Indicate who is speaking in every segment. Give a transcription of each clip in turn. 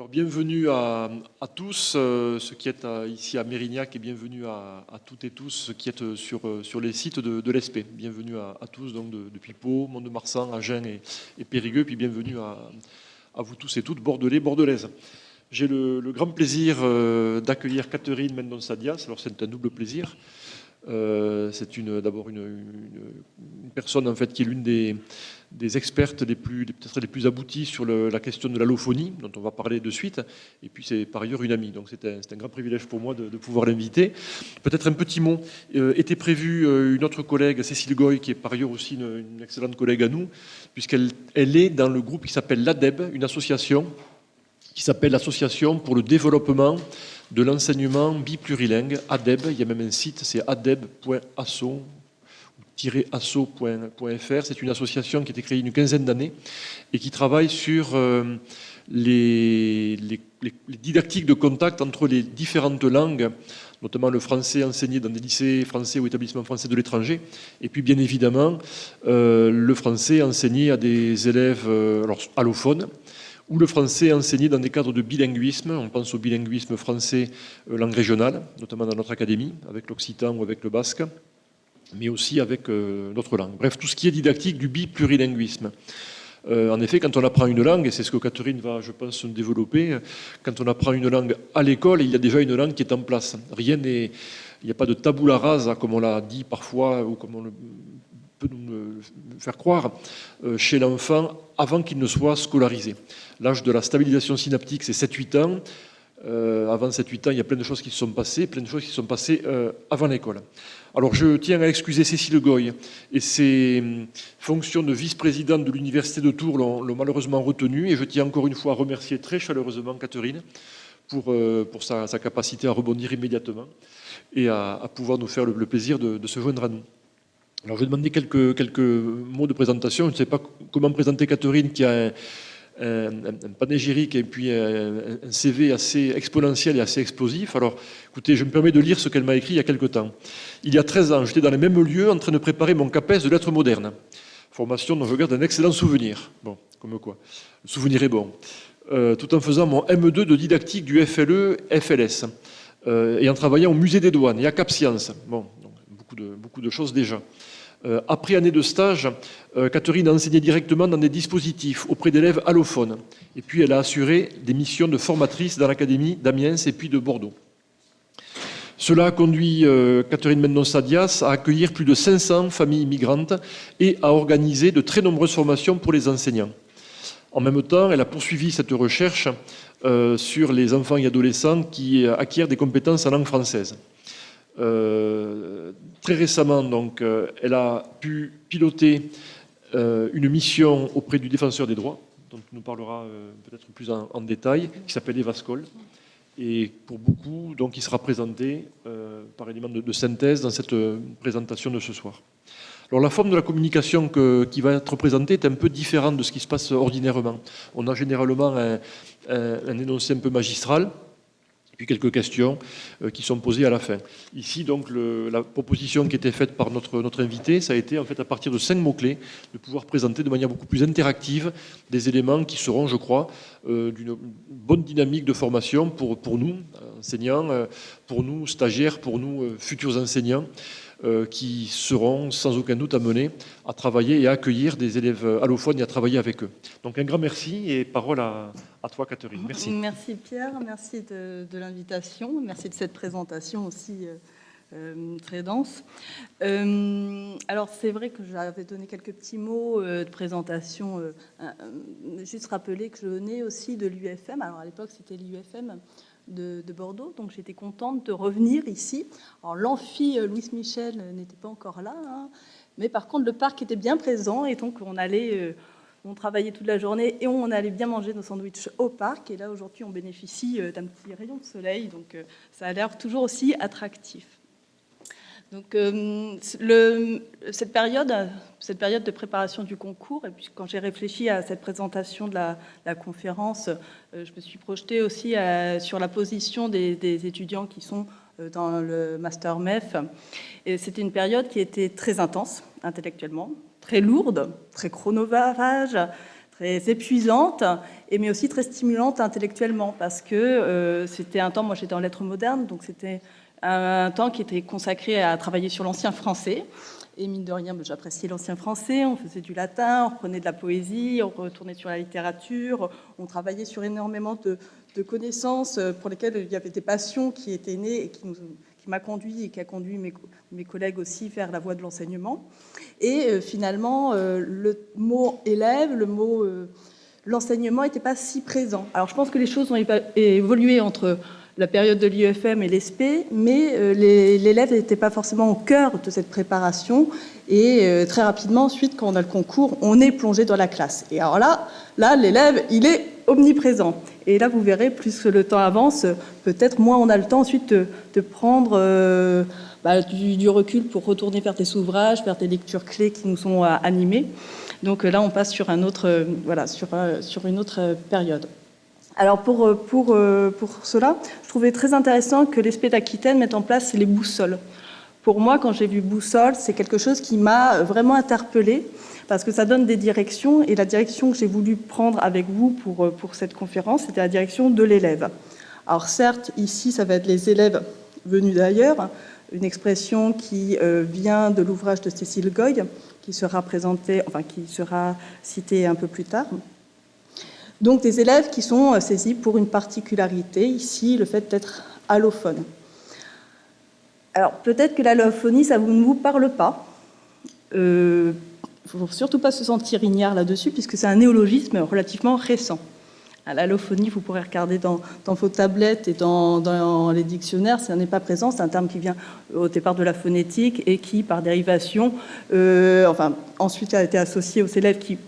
Speaker 1: Alors, bienvenue à tous, ceux qui êtes ici à Mérignac, et bienvenue à toutes et tous ceux qui êtes sur les sites de l'ESP. Bienvenue à tous, donc depuis Pau, Mont-de-Marsan, Agen et Périgueux, puis bienvenue à vous tous et toutes, Bordelais, Bordelaises. J'ai le grand plaisir d'accueillir Catherine Mendonça-Diaz. Alors c'est un double plaisir. C'est d'abord une personne en fait qui est l'une des expertes peut-être les plus abouties sur la question de l'allophonie, dont on va parler de suite, et puis c'est par ailleurs une amie, donc c'est un grand privilège pour moi de pouvoir l'inviter. Peut-être un petit mot, était prévu une autre collègue, Cécile Goy, qui est par ailleurs aussi une excellente collègue à nous, puisqu'elle est dans le groupe qui s'appelle l'ADEB, une association qui s'appelle l'Association pour le développement de l'enseignement biplurilingue, ADEB. Il y a même un site, c'est adeb.asso, asso.fr. C'est une association qui a été créée une quinzaine d'années et qui travaille sur les didactiques de contact entre les différentes langues, notamment le français enseigné dans des lycées français ou établissements français de l'étranger, et puis bien évidemment le français enseigné à des élèves allophones, ou le français enseigné dans des cadres de bilinguisme. On pense au bilinguisme français langue régionale, notamment dans notre académie, avec l'occitan ou avec le basque, mais aussi avec d'autres langues. Bref, tout ce qui est didactique du biplurilinguisme. En effet, quand on apprend une langue, et c'est ce que Catherine va, je pense, développer, quand on apprend une langue à l'école, il y a déjà une langue qui est en place. Il n'y a pas de tabula rasa, comme on l'a dit parfois, ou comme on peut nous faire croire, chez l'enfant avant qu'il ne soit scolarisé. L'âge de la stabilisation synaptique, c'est 7-8 ans. Avant 7-8 ans, il y a plein de choses qui se sont passées, avant l'école. Alors je tiens à excuser Cécile Goy et ses fonctions de vice-présidente de l'Université de Tours l'ont malheureusement retenue, et je tiens encore une fois à remercier très chaleureusement Catherine pour sa capacité à rebondir immédiatement et à pouvoir nous faire le plaisir de se joindre à nous. Alors je vais demander quelques mots de présentation. Je ne sais pas comment présenter Catherine, qui a un panégyrique et puis un CV assez exponentiel et assez explosif. Alors écoutez, je me permets de lire ce qu'elle m'a écrit il y a quelque temps. Il y a 13 ans, j'étais dans les mêmes lieux en train de préparer mon CAPES de lettres modernes. Formation dont je garde un excellent souvenir. Bon, comme quoi, le souvenir est bon. Tout en faisant mon ME2 de didactique du FLE, FLS. Et en travaillant au musée des douanes et à Cap Science. Bon, donc, beaucoup de choses déjà. Après année de stage, Catherine a enseigné directement dans des dispositifs auprès d'élèves allophones. Et puis elle a assuré des missions de formatrice dans l'académie d'Amiens et puis de Bordeaux. Cela a conduit Catherine Mendonça-Diaz à accueillir plus de 500 familles immigrantes et à organiser de très nombreuses formations pour les enseignants. En même temps, elle a poursuivi cette recherche sur les enfants et adolescents qui acquièrent des compétences en langue française. Très récemment, donc, elle a pu piloter une mission auprès du défenseur des droits, dont on nous parlera peut-être plus en détail, qui s'appelle Eva Skoll. Et pour beaucoup, donc, il sera présenté par élément de synthèse dans cette présentation de ce soir. Alors, la forme de la communication qui va être présentée est un peu différente de ce qui se passe ordinairement. On a généralement un énoncé un peu magistral, puis quelques questions qui sont posées à la fin. Ici, donc, la proposition qui était faite par notre invité, ça a été en fait à partir de 5 mots-clés, de pouvoir présenter de manière beaucoup plus interactive des éléments qui seront, je crois, d'une bonne dynamique de formation pour nous, enseignants, pour nous, stagiaires, pour nous, futurs enseignants, qui seront sans aucun doute amenés à travailler et à accueillir des élèves allophones et à travailler avec eux. Donc un grand merci et parole à toi Catherine. Merci.
Speaker 2: Merci Pierre, merci de l'invitation, merci de cette présentation aussi très dense. Alors c'est vrai que j'avais donné quelques petits mots de présentation, juste rappeler que je venais aussi de l'UFM, alors à l'époque c'était l'UFM de Bordeaux, donc j'étais contente de revenir ici. Alors l'amphi Louis Michel n'était pas encore là, hein, mais par contre le parc était bien présent et donc on travaillait toute la journée et on allait bien manger nos sandwichs au parc. Et là aujourd'hui on bénéficie d'un petit rayon de soleil, donc ça a l'air toujours aussi attractif. Donc cette période de préparation du concours, et puis quand j'ai réfléchi à cette présentation de la conférence, je me suis projetée aussi sur la position des étudiants qui sont dans le master MEF. Et c'était une période qui était très intense intellectuellement, très lourde, très chronophage, très épuisante, mais aussi très stimulante intellectuellement, parce que c'était un temps, moi j'étais en lettres modernes, donc c'était un temps qui était consacré à travailler sur l'ancien français. Et mine de rien, j'appréciais l'ancien français, on faisait du latin, on reprenait de la poésie, on retournait sur la littérature, on travaillait sur énormément de connaissances pour lesquelles il y avait des passions qui étaient nées et qui m'a conduit et qui a conduit mes collègues aussi vers la voie de l'enseignement. Et finalement, le mot élève, le mot l'enseignement n'était pas si présent. Alors je pense que les choses ont évolué entre la période de l'IEFM et l'ESP, mais l'élève n'était pas forcément au cœur de cette préparation. Et très rapidement, ensuite, quand on a le concours, on est plongé dans la classe. Et alors là l'élève, il est omniprésent. Et là, vous verrez, plus le temps avance, peut-être moins on a le temps ensuite de prendre du recul pour retourner vers des ouvrages, vers des lectures clés qui nous sont animées. Donc là, on passe sur sur une autre période. Alors pour cela, je trouvais très intéressant que l'ESP d'Aquitaine mette en place les boussoles. Pour moi, quand j'ai vu boussole, c'est quelque chose qui m'a vraiment interpellée parce que ça donne des directions et la direction que j'ai voulu prendre avec vous pour cette conférence, c'était la direction de l'élève. Alors certes, ici, ça va être les élèves venus d'ailleurs, une expression qui vient de l'ouvrage de Cécile Goy, qui sera citée un peu plus tard. Donc des élèves qui sont saisis pour une particularité, ici le fait d'être allophone. Alors peut-être que l'allophonie, ça ne vous parle pas. Il ne faut surtout pas se sentir ignare là-dessus, puisque c'est un néologisme relativement récent. L'allophonie, vous pourrez regarder dans vos tablettes et dans les dictionnaires, ça n'est pas présent, c'est un terme qui vient au départ de la phonétique et qui, par dérivation, ensuite a été associé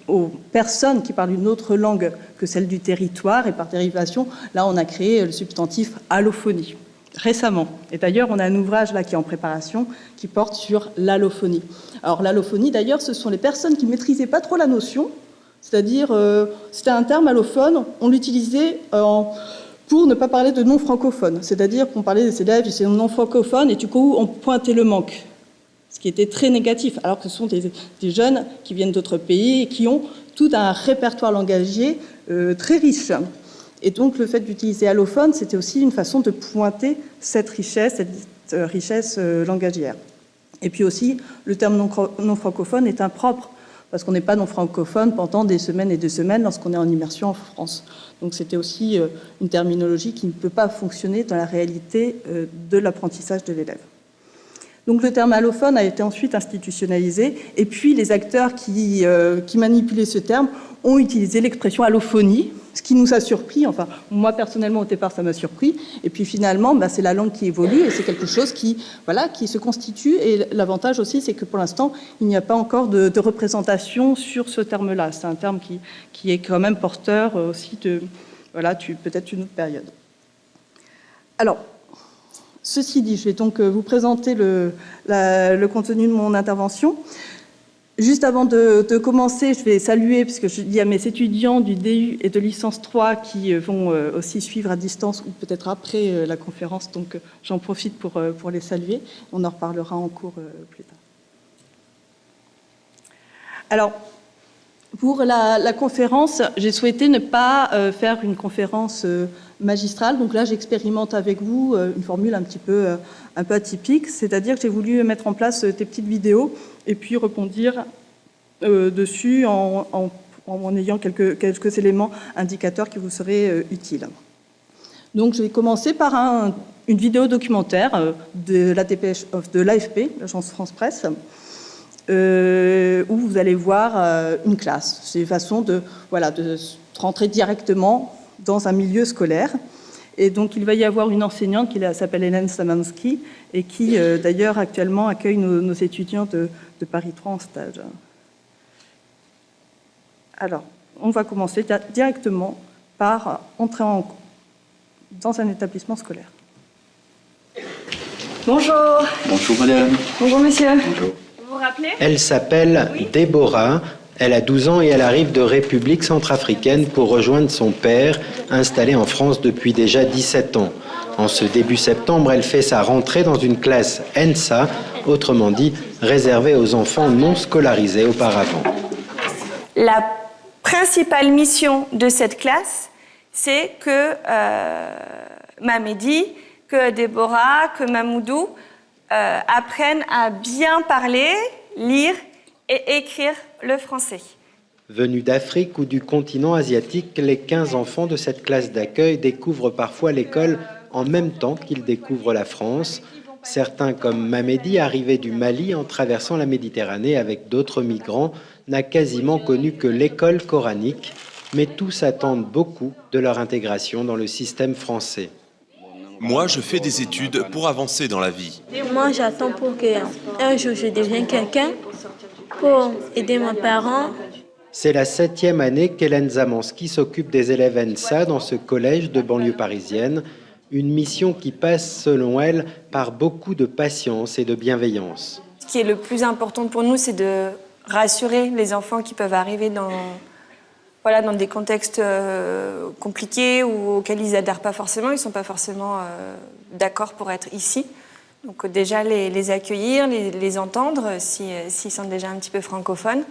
Speaker 2: aux personnes qui parlent une autre langue que celle du territoire, et par dérivation, là, on a créé le substantif allophonie, récemment. Et d'ailleurs, on a un ouvrage là qui est en préparation, qui porte sur l'allophonie. Alors l'allophonie, d'ailleurs, ce sont les personnes qui ne maîtrisaient pas trop la notion. C'est-à-dire, c'était un terme allophone, on l'utilisait pour ne pas parler de non-francophones. C'est-à-dire qu'on parlait des élèves, ils étaient non-francophones, et du coup, on pointait le manque, ce qui était très négatif, alors que ce sont des jeunes qui viennent d'autres pays et qui ont tout un répertoire langagier très riche. Et donc, le fait d'utiliser allophone, c'était aussi une façon de pointer cette richesse langagière. Et puis aussi, le terme non-francophone est impropre, parce qu'on n'est pas non-francophone pendant des semaines et des semaines lorsqu'on est en immersion en France. Donc c'était aussi une terminologie qui ne peut pas fonctionner dans la réalité de l'apprentissage de l'élève. Donc le terme allophone a été ensuite institutionnalisé, et puis les acteurs qui manipulaient ce terme ont utilisé l'expression allophonie, ce qui nous a surpris, enfin moi personnellement au départ ça m'a surpris, et puis finalement c'est la langue qui évolue et c'est quelque chose qui se constitue, et l'avantage aussi c'est que pour l'instant il n'y a pas encore de représentation sur ce terme-là, c'est un terme qui est quand même porteur aussi de peut-être une autre période. Alors, ceci dit, je vais donc vous présenter le contenu de mon intervention. Juste avant de commencer, je vais saluer, puisque je dis à mes étudiants du DU et de licence 3 qui vont aussi suivre à distance ou peut-être après la conférence, donc j'en profite pour les saluer. On en reparlera en cours plus tard. Alors, pour la conférence, j'ai souhaité ne pas faire une conférence magistrale. Donc là, j'expérimente avec vous une formule un peu atypique, c'est-à-dire que j'ai voulu mettre en place des petites vidéos et puis répondre dessus en ayant quelques éléments indicateurs qui vous seraient utiles. Donc je vais commencer par une vidéo documentaire de l'AFP, l'Agence France Presse, où vous allez voir une classe. C'est une façon de rentrer directement dans un milieu scolaire. Et donc, il va y avoir une enseignante qui s'appelle Hélène Samansky et qui, d'ailleurs, actuellement accueille nos étudiants de Paris 3 en stage. Alors, on va commencer directement par entrer dans un établissement scolaire.
Speaker 3: Bonjour.
Speaker 4: Bonjour madame.
Speaker 3: Bonjour monsieur.
Speaker 4: Bonjour.
Speaker 3: Vous vous rappelez?
Speaker 5: Elle s'appelle Déborah. Elle a 12 ans et elle arrive de République centrafricaine pour rejoindre son père, installé en France depuis déjà 17 ans. En ce début septembre, elle fait sa rentrée dans une classe ENSA, autrement dit réservée aux enfants non scolarisés auparavant.
Speaker 3: La principale mission de cette classe, c'est que Mamedy, que Déborah, que Mamoudou apprennent à bien parler, lire et écrire le français.
Speaker 5: Venus d'Afrique ou du continent asiatique, les 15 enfants de cette classe d'accueil découvrent parfois l'école en même temps qu'ils découvrent la France. Certains, comme Mamedy, arrivé du Mali en traversant la Méditerranée avec d'autres migrants, n'a quasiment connu que l'école coranique, mais tous attendent beaucoup de leur intégration dans le système français.
Speaker 4: Moi, je fais des études pour avancer dans la vie.
Speaker 6: Moi, j'attends pour qu'un jour je devienne quelqu'un, pour aider mes parents.
Speaker 5: C'est la 7e année qu'Hélène Zamanski s'occupe des élèves ENSA dans ce collège de banlieue parisienne, une mission qui passe, selon elle, par beaucoup de patience et de bienveillance.
Speaker 3: Ce qui est le plus important pour nous, c'est de rassurer les enfants qui peuvent arriver dans des contextes compliqués ou auxquels ils n'adhèrent pas forcément, ils ne sont pas forcément d'accord pour être ici. Donc déjà les accueillir, les entendre, s'ils sont déjà un petit peu francophones.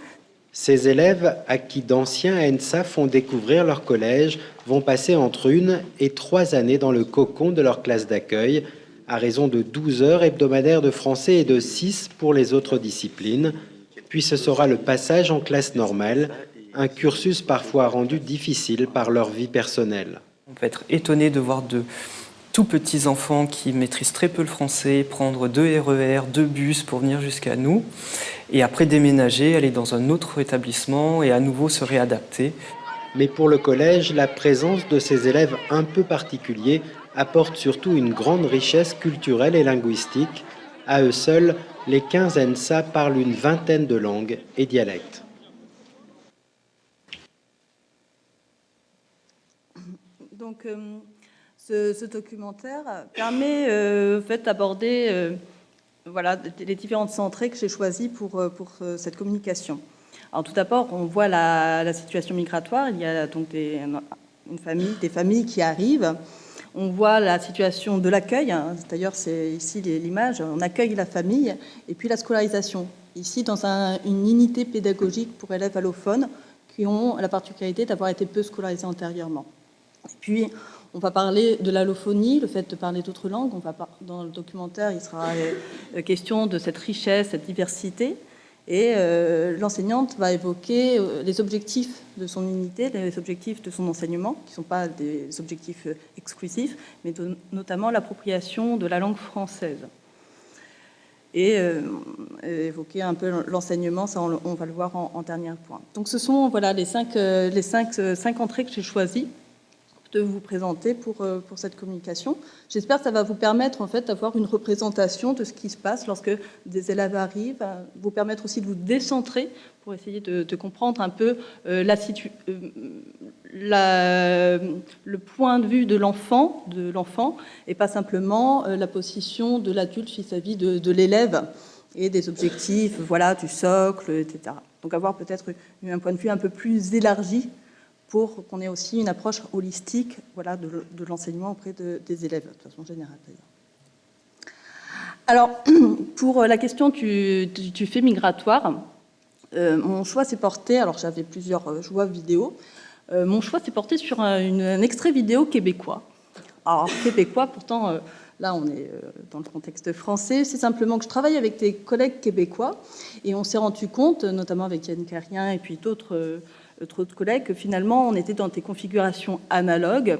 Speaker 5: Ces élèves, à qui d'anciens ENSA font découvrir leur collège, vont passer entre 1 et 3 années dans le cocon de leur classe d'accueil, à raison de 12 heures hebdomadaires de français et de 6 pour les autres disciplines. Puis ce sera le passage en classe normale, un cursus parfois rendu difficile par leur vie personnelle.
Speaker 7: On peut être étonné de voir de tout petits enfants qui maîtrisent très peu le français, prendre 2 RER, 2 bus pour venir jusqu'à nous, et après déménager, aller dans un autre établissement et à nouveau se réadapter.
Speaker 5: Mais pour le collège, la présence de ces élèves un peu particuliers apporte surtout une grande richesse culturelle et linguistique. À eux seuls, les 15 ENSA parlent une vingtaine de langues et dialectes.
Speaker 2: Donc, ce documentaire permet d'aborder les différentes entrées que j'ai choisies pour cette communication. Alors, tout d'abord, on voit la situation migratoire. Il y a donc des familles qui arrivent. On voit la situation de l'accueil. D'ailleurs, c'est ici l'image. On accueille la famille et puis la scolarisation. Ici, dans une unité pédagogique pour élèves allophones qui ont la particularité d'avoir été peu scolarisés antérieurement. Et puis, on va parler de l'allophonie, le fait de parler d'autres langues. Dans le documentaire, il sera question de cette richesse, cette diversité. Et l'enseignante va évoquer les objectifs de son unité, les objectifs de son enseignement, qui ne sont pas des objectifs exclusifs, mais notamment l'appropriation de la langue française. Et évoquer un peu l'enseignement, ça on va le voir en dernier point. Donc ce sont les cinq entrées que j'ai choisies de vous présenter pour cette communication. J'espère que ça va vous permettre en fait d'avoir une représentation de ce qui se passe lorsque des élèves arrivent, vous permettre aussi de vous décentrer pour essayer de comprendre un peu le point de vue de l'enfant et pas simplement la position de l'adulte vis-à-vis de l'élève et des objectifs, du socle, etc. Donc avoir peut-être un point de vue un peu plus élargi pour qu'on ait aussi une approche holistique de l'enseignement auprès des élèves, de façon générale d'ailleurs. Alors, pour la question du fait migratoire, mon choix s'est porté, alors j'avais plusieurs choix vidéo, mon choix s'est porté sur un extrait vidéo québécois. Alors, québécois, pourtant, là on est dans le contexte français, c'est simplement que je travaille avec des collègues québécois et on s'est rendu compte, notamment avec Yann Carrien et puis d'autres collègues, que finalement on était dans des configurations analogues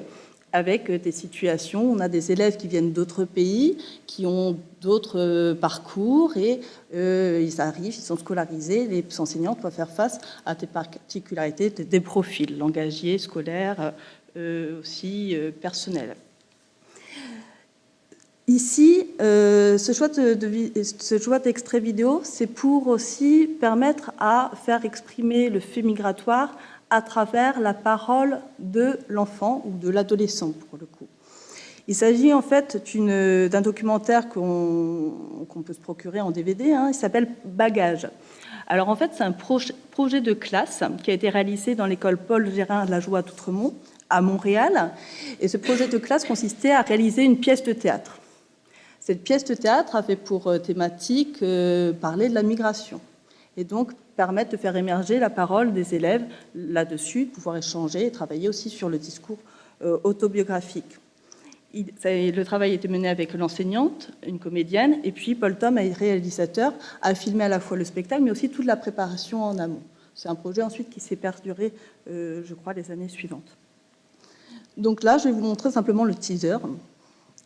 Speaker 2: avec des situations, on a des élèves qui viennent d'autres pays, qui ont d'autres parcours et ils arrivent, ils sont scolarisés, les enseignants doivent faire face à des particularités, des profils langagiers, scolaires, aussi personnels. Ici, ce choix d'extrait vidéo, c'est pour aussi permettre à faire exprimer le fait migratoire à travers la parole de l'enfant ou de l'adolescent, pour le coup. Il s'agit en fait d'un documentaire qu'on peut se procurer en DVD, il s'appelle « Bagages ». Alors en fait, c'est un projet de classe qui a été réalisé dans l'école Paul Gérin de la Joie d'Outremont, à Montréal. Et ce projet de classe consistait à réaliser une pièce de théâtre. Cette pièce de théâtre avait pour thématique parler de la migration. et donc permettre de faire émerger la parole des élèves là-dessus, de pouvoir échanger et travailler aussi sur le discours autobiographique. Le travail a été mené avec l'enseignante, une comédienne, et puis Paul Thom, réalisateur, a filmé à la fois le spectacle, mais aussi toute la préparation en amont. C'est un projet ensuite qui s'est perduré, je crois, les années suivantes. Donc là, je vais vous montrer simplement le teaser,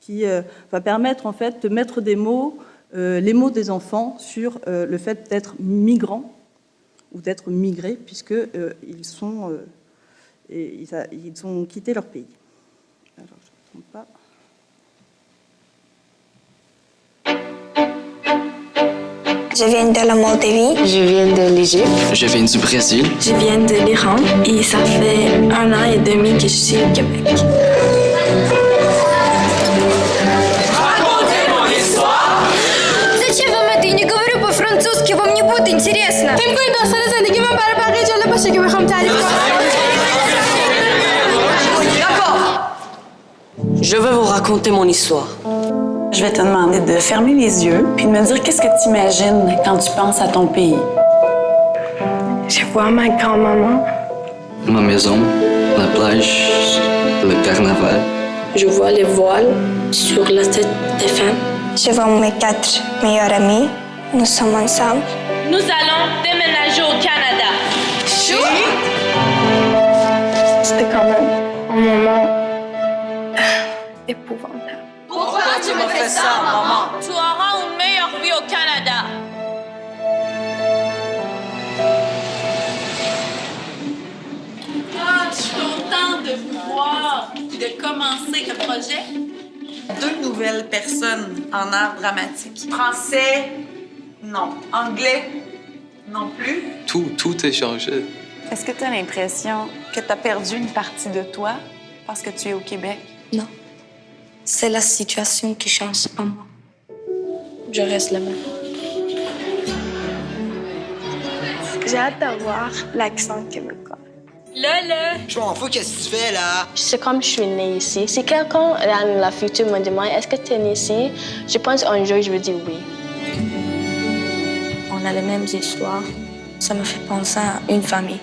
Speaker 2: qui va permettre en fait de mettre des mots, les mots des enfants sur le fait d'être migrant ou d'être migré, puisqu'ils ils ont quitté leur pays. Alors, je ne me trompe pas.
Speaker 8: Je viens de la Moldavie. Je viens de l'Égypte.
Speaker 9: Je viens du Brésil.
Speaker 6: Je viens de l'Iran et ça fait 1 an et demi que je suis au Québec.
Speaker 10: Racontez mon histoire!
Speaker 8: Зачем вам это? Я не говорю по-французски, вам не будет интересно.
Speaker 10: D'accord! Je veux vous raconter mon histoire.
Speaker 11: Je vais te demander de fermer les yeux puis de me dire qu'est-ce que tu imagines quand tu penses à ton pays.
Speaker 6: Je vois ma grand-maman.
Speaker 9: Ma maison, la plage, le carnaval.
Speaker 6: Je vois les voiles sur la tête des femmes.
Speaker 8: Je vois mes 4 meilleurs amis. Nous sommes ensemble.
Speaker 12: Nous allons déménager au Canada.
Speaker 6: C'était quand même un moment épouvantable.
Speaker 10: Pourquoi tu me fais ça, maman?
Speaker 12: Tu auras une meilleure vie au Canada.
Speaker 13: Je suis contente de vous voir et de commencer le projet. 2 nouvelles personnes en art dramatique. Français, non. Anglais, non plus.
Speaker 9: Tout est changé.
Speaker 11: Est-ce que tu as l'impression que tu as perdu une partie de toi parce que tu es au Québec?
Speaker 8: Non. C'est la situation qui change en moi. Je reste la même.
Speaker 6: J'ai hâte d'avoir l'accent québécois.
Speaker 12: Lolo!
Speaker 14: Je m'en fous, qu'est-ce que tu fais là?
Speaker 15: C'est comme je suis née ici. Si quelqu'un dans la future me demande est-ce que tu es née ici, je pense un jour je vais dire oui. On a les mêmes histoires. Ça me fait penser à une famille.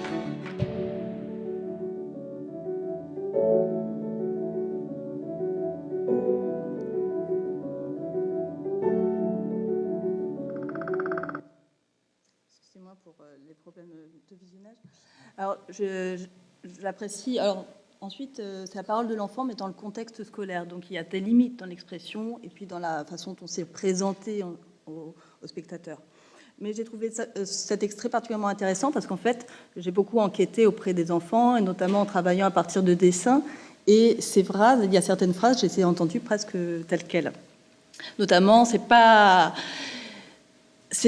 Speaker 2: Excusez-moi pour les problèmes de visionnage. Alors, j'apprécie. Alors, ensuite, c'est la parole de l'enfant, mais dans le contexte scolaire. Donc, il y a des limites dans l'expression et puis dans la façon dont c'est présenté aux spectateurs. Mais j'ai trouvé cet extrait particulièrement intéressant parce qu'en fait, j'ai beaucoup enquêté auprès des enfants, et notamment en travaillant à partir de dessins. Et ces phrases, il y a certaines phrases, je les ai entendues presque telles quelles. Notamment, c'est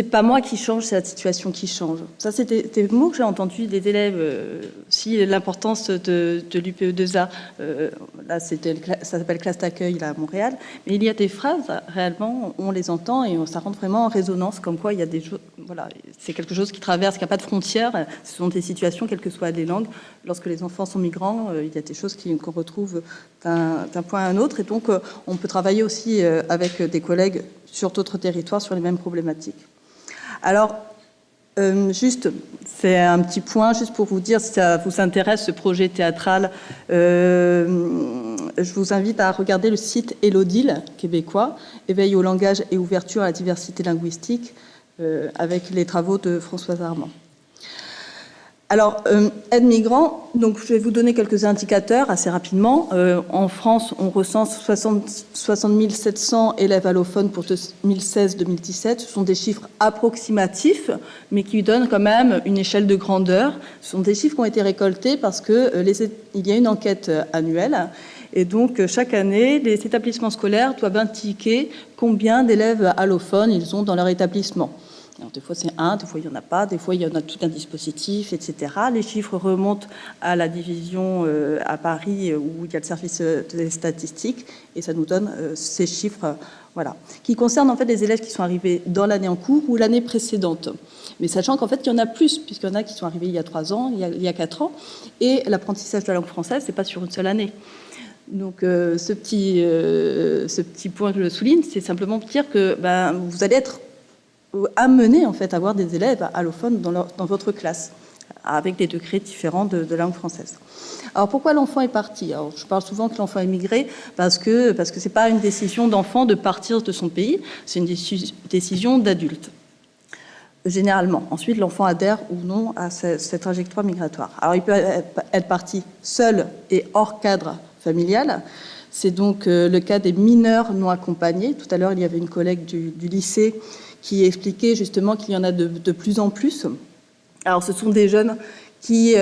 Speaker 2: pas moi qui change, c'est la situation qui change. Ça, c'était des mots que j'ai entendus des élèves. Si l'importance de l'UPE2A, là, ça s'appelle classe d'accueil là à Montréal, mais il y a des phrases réellement, on les entend et ça rentre vraiment en résonance, comme quoi il y a des choses. Voilà, c'est quelque chose qui traverse, qui n'a pas de frontières. Ce sont des situations, quelles que soient les langues. Lorsque les enfants sont migrants, il y a des choses qu'on retrouve d'un point à un autre, et donc on peut travailler aussi avec des collègues sur d'autres territoires sur les mêmes problématiques. Alors, juste, c'est un petit point, juste pour vous dire, si ça vous intéresse, ce projet théâtral, je vous invite à regarder le site Elodil québécois, Éveil au langage et ouverture à la diversité linguistique, avec les travaux de Françoise Armand. Alors, aide migrant, donc je vais vous donner quelques indicateurs assez rapidement. En France, on recense 60 700 élèves allophones pour 2016-2017. Ce sont des chiffres approximatifs, mais qui donnent quand même une échelle de grandeur. Ce sont des chiffres qui ont été récoltés parce qu'il y a une enquête annuelle. Et donc, chaque année, les établissements scolaires doivent indiquer combien d'élèves allophones ils ont dans leur établissement. Alors, des fois, c'est 1, des fois, il n'y en a pas, des fois, il y en a tout un dispositif, etc. Les chiffres remontent à la division à Paris où il y a le service des statistiques et ça nous donne ces chiffres, voilà, qui concernent en fait les élèves qui sont arrivés dans l'année en cours ou l'année précédente. Mais sachant qu'en fait, il y en a plus, puisqu'il y en a qui sont arrivés il y a 3 ans, il y a 4 ans, et l'apprentissage de la langue française, c'est pas sur une seule année. Donc, ce petit point que je souligne, c'est simplement dire que vous allez être amener en fait à avoir des élèves allophones dans votre classe, avec des degrés différents de langue française. Alors pourquoi l'enfant est parti? Alors, je parle souvent que l'enfant est migré parce que c'est pas une décision d'enfant de partir de son pays, c'est une décision d'adulte. Généralement. Ensuite, l'enfant adhère ou non à cette trajectoire migratoire. Alors, il peut être parti seul et hors cadre familial. C'est donc le cas des mineurs non accompagnés. Tout à l'heure, il y avait une collègue du lycée qui expliquait justement qu'il y en a de plus en plus. Alors, ce sont des jeunes qui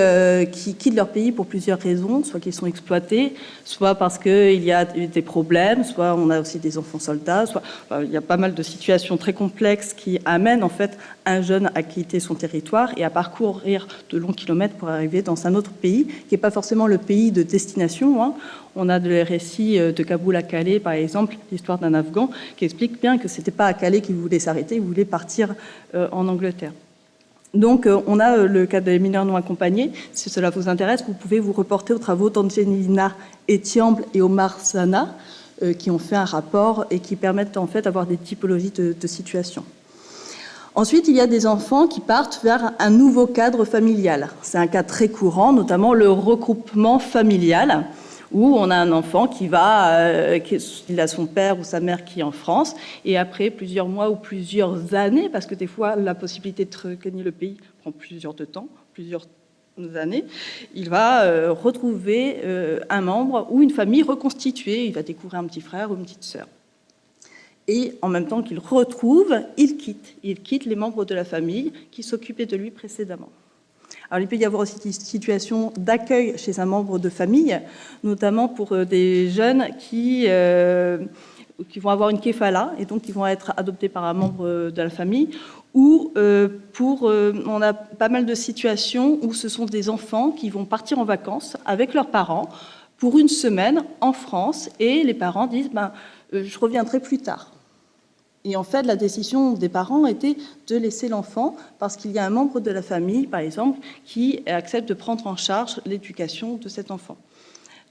Speaker 2: quittent leur pays pour plusieurs raisons, soit qu'ils sont exploités, soit parce qu'il y a des problèmes, soit on a aussi des enfants soldats, soit il y a pas mal de situations très complexes qui amènent en fait un jeune à quitter son territoire et à parcourir de longs kilomètres pour arriver dans un autre pays, qui n'est pas forcément le pays de destination, hein. On a des récits de Kaboul à Calais, par exemple, l'histoire d'un Afghan qui explique bien que c'était pas à Calais qu'il voulait s'arrêter, il voulait partir en Angleterre. Donc, on a le cas des mineurs non accompagnés. Si cela vous intéresse, vous pouvez vous reporter aux travaux d'Angelina Etiamble et Omar Sana, qui ont fait un rapport et qui permettent en fait d'avoir des typologies de situations. Ensuite, il y a des enfants qui partent vers un nouveau cadre familial. C'est un cas très courant, notamment le regroupement familial, où on a un enfant il a son père ou sa mère qui est en France, et après plusieurs mois ou plusieurs années, parce que des fois la possibilité de regagner le pays prend plusieurs années, il va retrouver un membre ou une famille reconstituée, il va découvrir un petit frère ou une petite sœur. Et en même temps qu'il retrouve, il quitte les membres de la famille qui s'occupaient de lui précédemment. Alors, il peut y avoir aussi des situations d'accueil chez un membre de famille, notamment pour des jeunes qui vont avoir une kéfala et donc qui vont être adoptés par un membre de la famille, ou on a pas mal de situations où ce sont des enfants qui vont partir en vacances avec leurs parents pour une semaine en France et les parents disent je reviendrai plus tard. Et en fait, la décision des parents était de laisser l'enfant parce qu'il y a un membre de la famille, par exemple, qui accepte de prendre en charge l'éducation de cet enfant.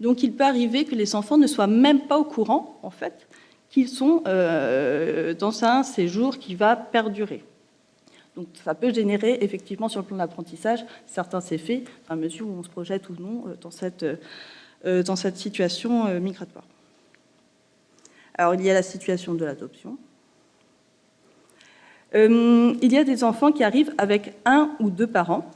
Speaker 2: Donc, il peut arriver que les enfants ne soient même pas au courant, en fait, qu'ils sont dans un séjour qui va perdurer. Donc, ça peut générer, effectivement, sur le plan de l'apprentissage, certains effets, à mesure où on se projette ou non dans cette situation migratoire. Alors, il y a la situation de l'adoption. Il y a des enfants qui arrivent avec un ou deux parents.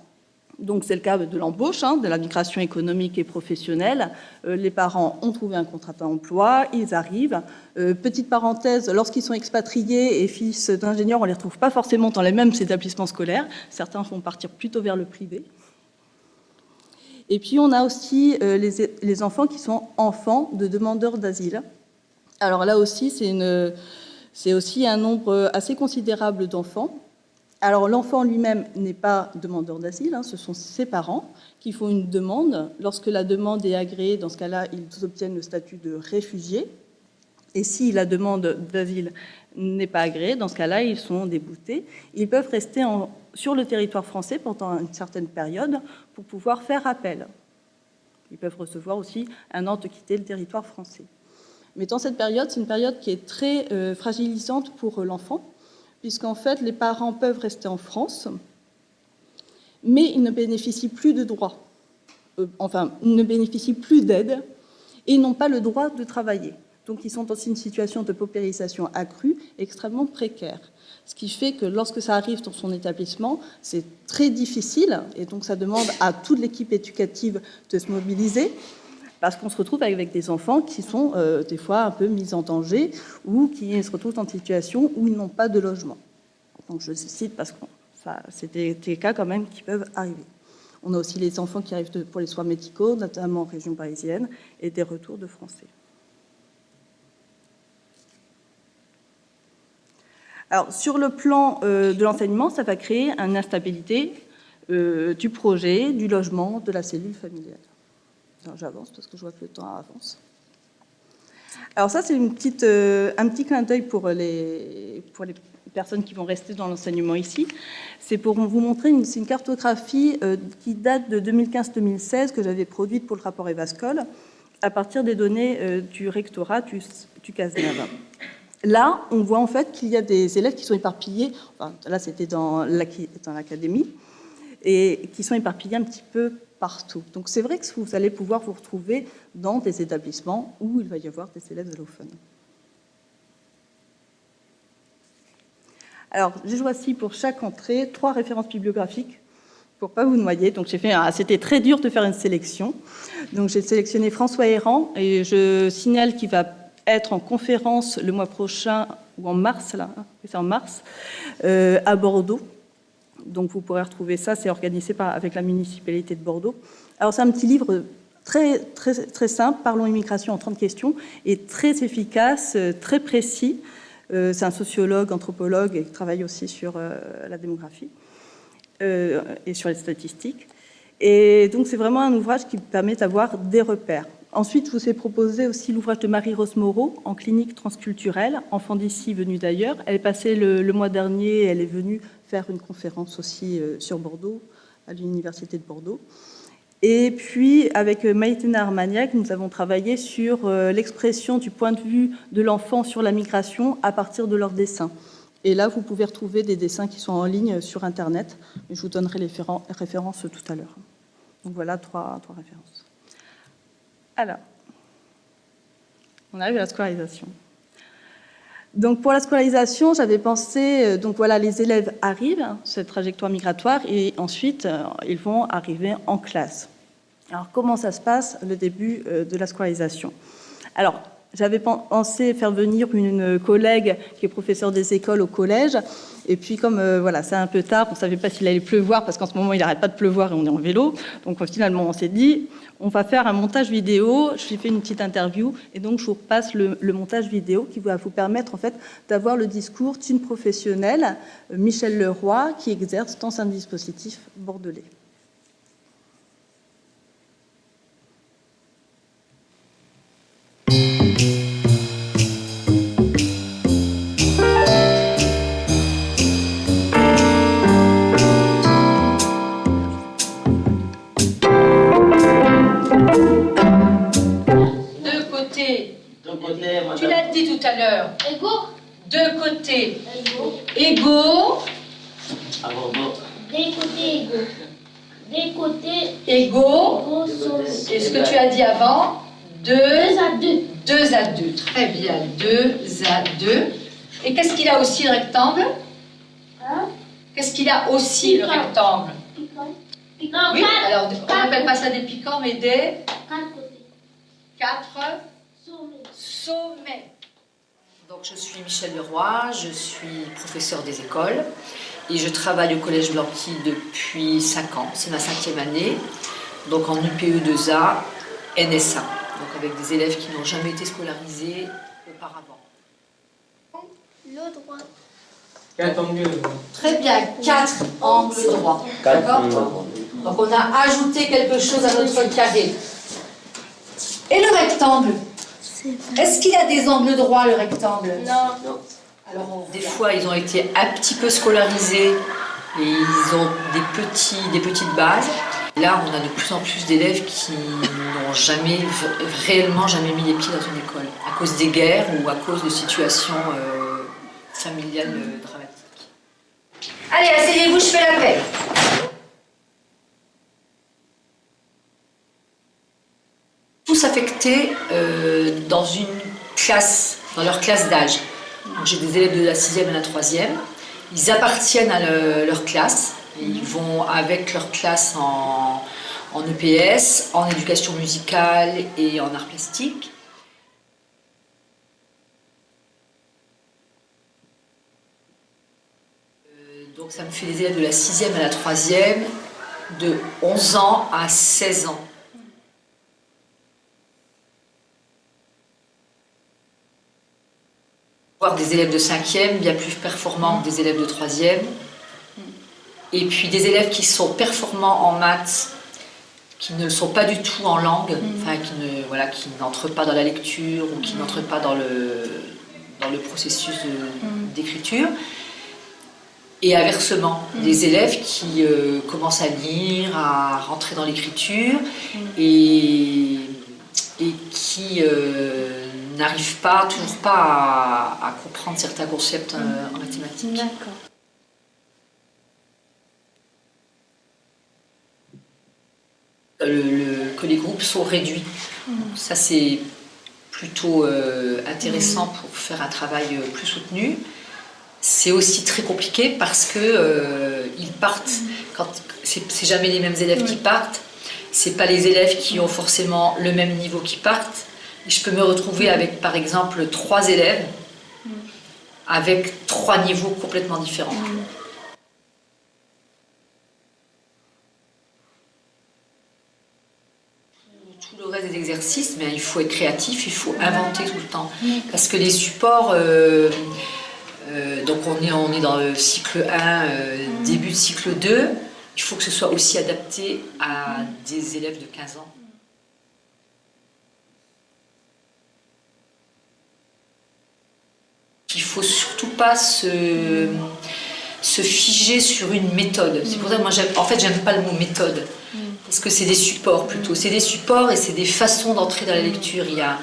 Speaker 2: Donc c'est le cas de l'embauche, de la migration économique et professionnelle. Les parents ont trouvé un contrat d'emploi, ils arrivent. Petite parenthèse, lorsqu'ils sont expatriés et fils d'ingénieurs, on ne les retrouve pas forcément dans les mêmes établissements scolaires. Certains vont partir plutôt vers le privé. Et puis on a aussi les enfants qui sont enfants de demandeurs d'asile. Alors là aussi, c'est aussi un nombre assez considérable d'enfants. Alors l'enfant lui-même n'est pas demandeur d'asile, ce sont ses parents qui font une demande. Lorsque la demande est agréée, dans ce cas-là, ils obtiennent le statut de réfugié. Et si la demande d'asile n'est pas agréée, dans ce cas-là, ils sont déboutés. Ils peuvent rester sur le territoire français pendant une certaine période pour pouvoir faire appel. Ils peuvent recevoir aussi un ordre de quitter le territoire français. Mais dans cette période, c'est une période qui est très fragilisante pour l'enfant, puisqu'en fait, les parents peuvent rester en France, mais ils ne bénéficient plus de droits, ils ne bénéficient plus d'aide, et ils n'ont pas le droit de travailler. Donc, ils sont dans une situation de paupérisation accrue, extrêmement précaire. Ce qui fait que lorsque ça arrive dans son établissement, c'est très difficile, et donc ça demande à toute l'équipe éducative de se mobiliser, parce qu'on se retrouve avec des enfants qui sont des fois un peu mis en danger ou qui se retrouvent dans une situation où ils n'ont pas de logement. Donc je cite parce que c'est des cas quand même qui peuvent arriver. On a aussi les enfants qui arrivent pour les soins médicaux, notamment en région parisienne, et des retours de Français. Alors sur le plan de l'enseignement, ça va créer une instabilité du projet, du logement, de la cellule familiale. Alors, j'avance parce que je vois que le temps avance. Alors ça, c'est un petit clin d'œil pour les personnes qui vont rester dans l'enseignement ici. C'est pour vous montrer une cartographie qui date de 2015-2016 que j'avais produite pour le rapport Evascol à partir des données du rectorat du CASNAV. là, on voit en fait qu'il y a des élèves qui sont éparpillés, enfin, là c'était dans l'académie, et qui sont éparpillés un petit peu partout. Donc c'est vrai que vous allez pouvoir vous retrouver dans des établissements où il va y avoir des élèves allophones. Alors, j'ai choisi pour chaque entrée 3 références bibliographiques pour pas vous noyer. Donc c'était très dur de faire une sélection. Donc j'ai sélectionné François Héran, et je signale qu'il va être en conférence le mois prochain, ou en mars, là, c'est en mars, à Bordeaux. Donc vous pourrez retrouver ça, c'est organisé avec la municipalité de Bordeaux. Alors c'est un petit livre très, très, très simple, Parlons immigration en 30 questions, et très efficace, très précis. C'est un sociologue, anthropologue, et qui travaille aussi sur la démographie et sur les statistiques. Et donc c'est vraiment un ouvrage qui permet d'avoir des repères. Ensuite, je vous ai proposé aussi l'ouvrage de Marie-Rose Moreau, En clinique transculturelle, enfant d'ici, venu d'ailleurs. Elle est passée le mois dernier, elle est venue faire une conférence aussi sur Bordeaux, à l'Université de Bordeaux. Et puis, avec Maïtena Armagnac, nous avons travaillé sur l'expression du point de vue de l'enfant sur la migration à partir de leurs dessins. Et là, vous pouvez retrouver des dessins qui sont en ligne sur Internet. Je vous donnerai les références tout à l'heure. Donc voilà, trois références. Alors, on arrive à la scolarisation. Donc pour la scolarisation, j'avais pensé, donc voilà, les élèves arrivent, cette trajectoire migratoire, et ensuite, ils vont arriver en classe. Alors comment ça se passe, le début de la scolarisation? Alors, j'avais pensé faire venir une collègue qui est professeure des écoles au collège, et puis comme voilà, c'est un peu tard, on ne savait pas s'il allait pleuvoir, parce qu'en ce moment, il n'arrête pas de pleuvoir et on est en vélo, donc finalement, on s'est dit, on va faire un montage vidéo, je lui fais une petite interview, et donc je vous repasse le montage vidéo qui va vous permettre en fait d'avoir le discours d'une professionnelle, Michel Leroy, qui exerce dans un dispositif bordelais.
Speaker 16: Tu l'as dit tout à l'heure. Ego. De côté. Ego.
Speaker 6: Des côtés égaux. Des côtés
Speaker 16: égaux. Et ce que tu as dit avant, 2
Speaker 6: à 2.
Speaker 16: 2 à 2. Très bien. 2 à 2. Et qu'est-ce qu'il a aussi le rectangle?
Speaker 6: Hein?
Speaker 16: Qu'est-ce qu'il a aussi le rectangle?
Speaker 6: Piquant.
Speaker 16: Oui, alors on n'appelle pas ça des piquants, mais des
Speaker 6: 4 côtés.
Speaker 16: 4 sommets. Donc je suis Michel Leroy, je suis professeure des écoles et je travaille au Collège Blanqui depuis 5 ans, c'est ma 5e année, donc en UPE2A, NSA, donc avec des élèves qui n'ont jamais été scolarisés auparavant.
Speaker 6: Le droit.
Speaker 16: 4 angles. Très bien, 4 angles droits. D'accord. Donc on a ajouté quelque chose à notre carré. Et le rectangle? Est-ce qu'il a des angles droits, le rectangle?
Speaker 6: Non.
Speaker 16: Alors, des fois, ils ont été un petit peu scolarisés et ils ont des petites bases. Là, on a de plus en plus d'élèves qui n'ont réellement jamais mis les pieds dans une école à cause des guerres ou à cause de situations familiales dramatiques. Allez, asseyez-vous, je fais l'appel. Tous affectés dans une classe, dans leur classe d'âge. J'ai des élèves de la 6e et la 3e. Ils appartiennent à leur classe. Et ils vont avec leur classe en EPS, en éducation musicale et en arts plastiques. Donc ça me fait des élèves de la 6e à la 3e, de 11 ans à 16 ans. Des élèves de 5e bien plus performants que des élèves de 3e. Et puis des élèves qui sont performants en maths, qui ne sont pas du tout en langue, enfin, qui n'entrent pas dans la lecture ou qui n'entrent pas dans le processus d'écriture. Et inversement, des élèves qui commencent à lire, à rentrer dans l'écriture et qui n'arrivent toujours pas à comprendre certains concepts en mathématiques.
Speaker 15: D'accord.
Speaker 16: Que les groupes sont réduits. Ça, c'est plutôt intéressant pour faire un travail plus soutenu. C'est aussi très compliqué parce que ils partent. C'est jamais les mêmes élèves qui partent. C'est pas les élèves qui ont forcément le même niveau qui partent. Et je peux me retrouver avec, par exemple, 3 élèves avec 3 niveaux complètement différents. Tout le reste des exercices, mais il faut être créatif, il faut inventer tout le temps. Parce que les supports, donc on est dans le cycle 1, début de cycle 2, il faut que ce soit aussi adapté à des élèves de 15 ans. Il ne faut surtout pas se figer sur une méthode. C'est pour ça que moi, j'aime pas le mot méthode. Parce que c'est des supports plutôt. C'est des supports et c'est des façons d'entrer dans la lecture. Il y a